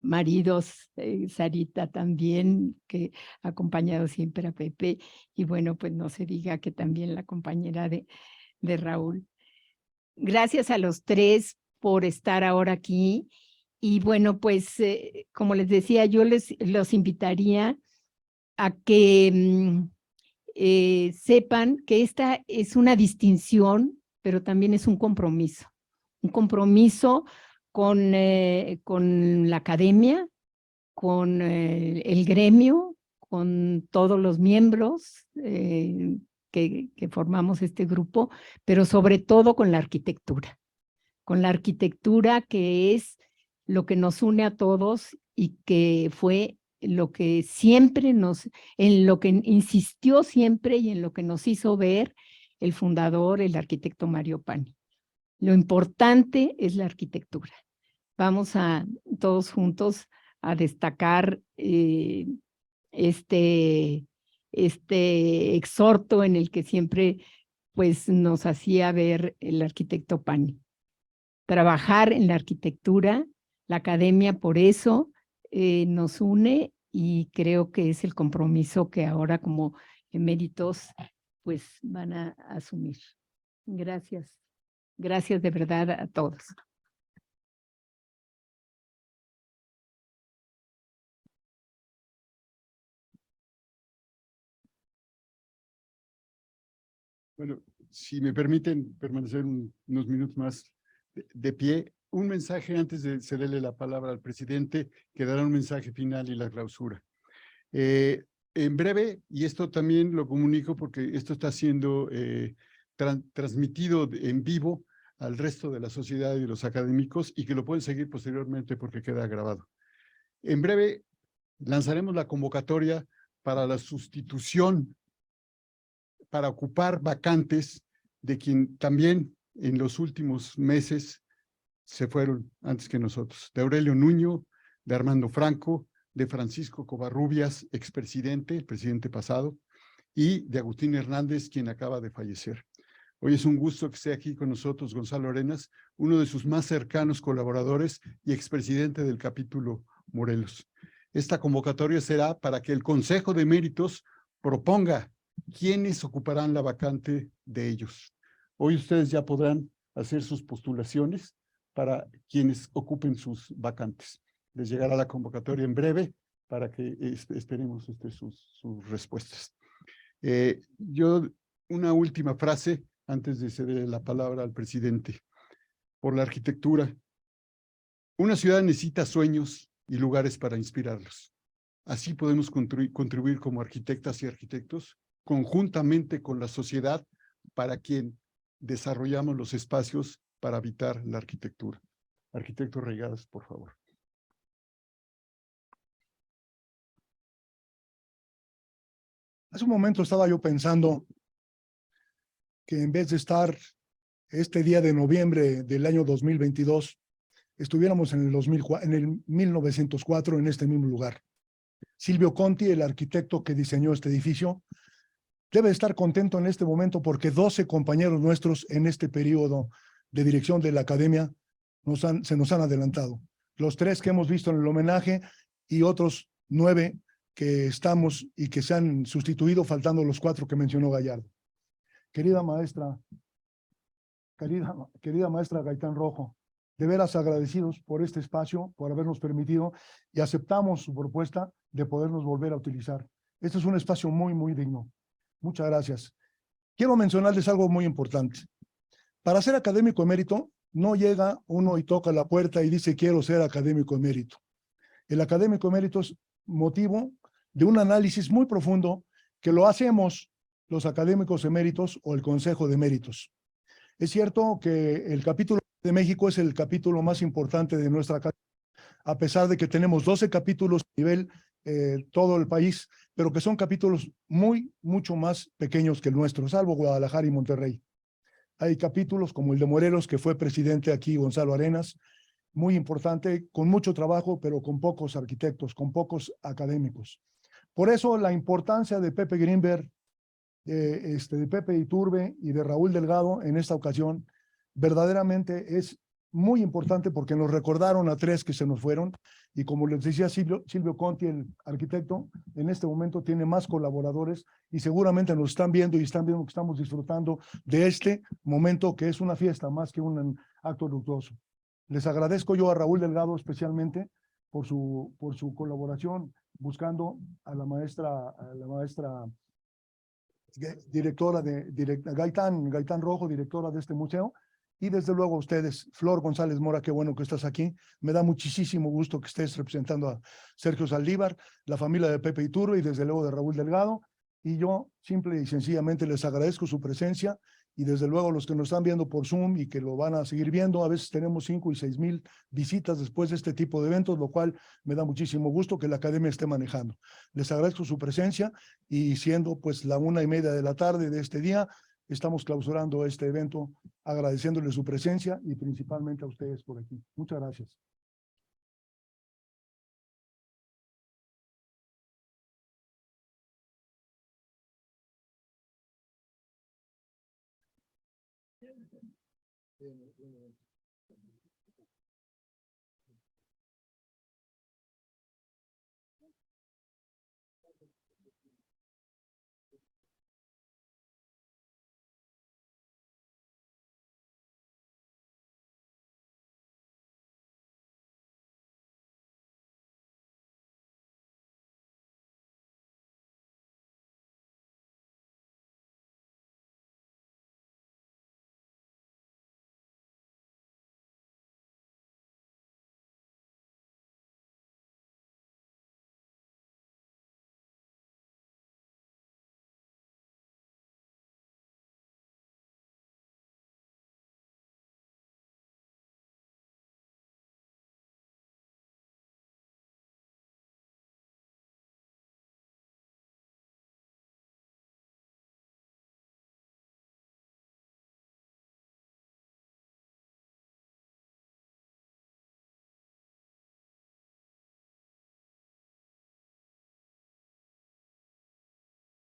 maridos, Sarita también, que ha acompañado siempre a Pepe, y bueno, pues no se diga que también la compañera de Raúl. Gracias a los 3 por estar ahora aquí, y bueno, pues como les decía, yo los invitaría a que sepan que esta es una distinción, pero también es un compromiso con la academia, con el gremio, con todos los miembros que formamos este grupo, pero sobre todo con la arquitectura que es lo que nos une a todos y que fue lo que siempre en lo que insistió siempre y en lo que nos hizo ver el fundador, el arquitecto Mario Pani. Lo importante es la arquitectura. Vamos todos juntos a destacar este exhorto en el que siempre pues nos hacía ver el arquitecto Pani. Trabajar en la arquitectura, la academia por eso nos une, y creo que es el compromiso que ahora como eméritos pues van a asumir. Gracias. Gracias de verdad a todos. Bueno, si me permiten permanecer unos minutos más de pie, un mensaje antes de cederle la palabra al presidente, que dará un mensaje final y la clausura. En breve, y esto también lo comunico porque esto está siendo transmitido en vivo al resto de la sociedad y de los académicos y que lo pueden seguir posteriormente porque queda grabado. En breve lanzaremos la convocatoria para la sustitución, para ocupar vacantes de quien también en los últimos meses se fueron antes que nosotros, de Aurelio Nuño, de Armando Franco, de Francisco Covarrubias, expresidente, el presidente pasado, y de Agustín Hernández, quien acaba de fallecer. Hoy es un gusto que esté aquí con nosotros Gonzalo Arenas, uno de sus más cercanos colaboradores y expresidente del capítulo Morelos. Esta convocatoria será para que el Consejo de Méritos proponga quiénes ocuparán la vacante de ellos. Hoy ustedes ya podrán hacer sus postulaciones para quienes ocupen sus vacantes. Les llegará la convocatoria en breve para que esperemos sus respuestas. Yo, una última frase antes de ceder la palabra al presidente. Por la arquitectura. Una ciudad necesita sueños y lugares para inspirarlos. Así podemos contribuir como arquitectas y arquitectos conjuntamente con la sociedad para quien desarrollamos los espacios para habitar la arquitectura. Arquitecto Reigadas, por favor. Hace un momento estaba yo pensando que en vez de estar este día de noviembre del año 2022, estuviéramos en el 1904 en este mismo lugar. Silvio Conti, el arquitecto que diseñó este edificio, debe estar contento en este momento porque 12 compañeros nuestros en este periodo de dirección de la academia se nos han adelantado. Los 3 que hemos visto en el homenaje y otros 9 que estamos y que se han sustituido, faltando los 4 que mencionó Gallardo. Querida maestra Gaitán Rojo, de veras agradecidos por este espacio, por habernos permitido y aceptamos su propuesta de podernos volver a utilizar. Este es un espacio muy, muy digno. Muchas gracias. Quiero mencionarles algo muy importante. Para ser académico emérito, no llega uno y toca la puerta y dice quiero ser académico emérito. El académico emérito es motivo de un análisis muy profundo que lo hacemos los académicos eméritos o el Consejo de Méritos. Es cierto que el capítulo de México es el capítulo más importante de nuestra academia, a pesar de que tenemos 12 capítulos a nivel todo el país, pero que son capítulos mucho más pequeños que el nuestro, salvo Guadalajara y Monterrey. Hay capítulos como el de Morelos, que fue presidente aquí Gonzalo Arenas, muy importante, con mucho trabajo, pero con pocos arquitectos, con pocos académicos. Por eso la importancia de Pepe Greenberg, de Pepe Iturbe y de Raúl Delgado en esta ocasión, verdaderamente es muy importante porque nos recordaron a 3 que se nos fueron y como les decía Silvio Conti, el arquitecto, en este momento tiene más colaboradores y seguramente nos están viendo y están viendo que estamos disfrutando de este momento que es una fiesta más que un acto luctuoso. Les agradezco yo a Raúl Delgado especialmente por su colaboración buscando a la maestra directora Gaitán Rojo, directora de este museo, y desde luego a ustedes, Flor González Mora, qué bueno que estás aquí, me da muchísimo gusto que estés representando a Sergio Saldívar, la familia de Pepe Iturbe y desde luego de Raúl Delgado, y yo simple y sencillamente les agradezco su presencia, y desde luego los que nos están viendo por Zoom y que lo van a seguir viendo, a veces tenemos 5 y 6 mil visitas después de este tipo de eventos, lo cual me da muchísimo gusto que la academia esté manejando. Les agradezco su presencia y siendo pues la 1:30 de la tarde de este día, estamos clausurando este evento agradeciéndole su presencia y principalmente a ustedes por aquí. Muchas gracias.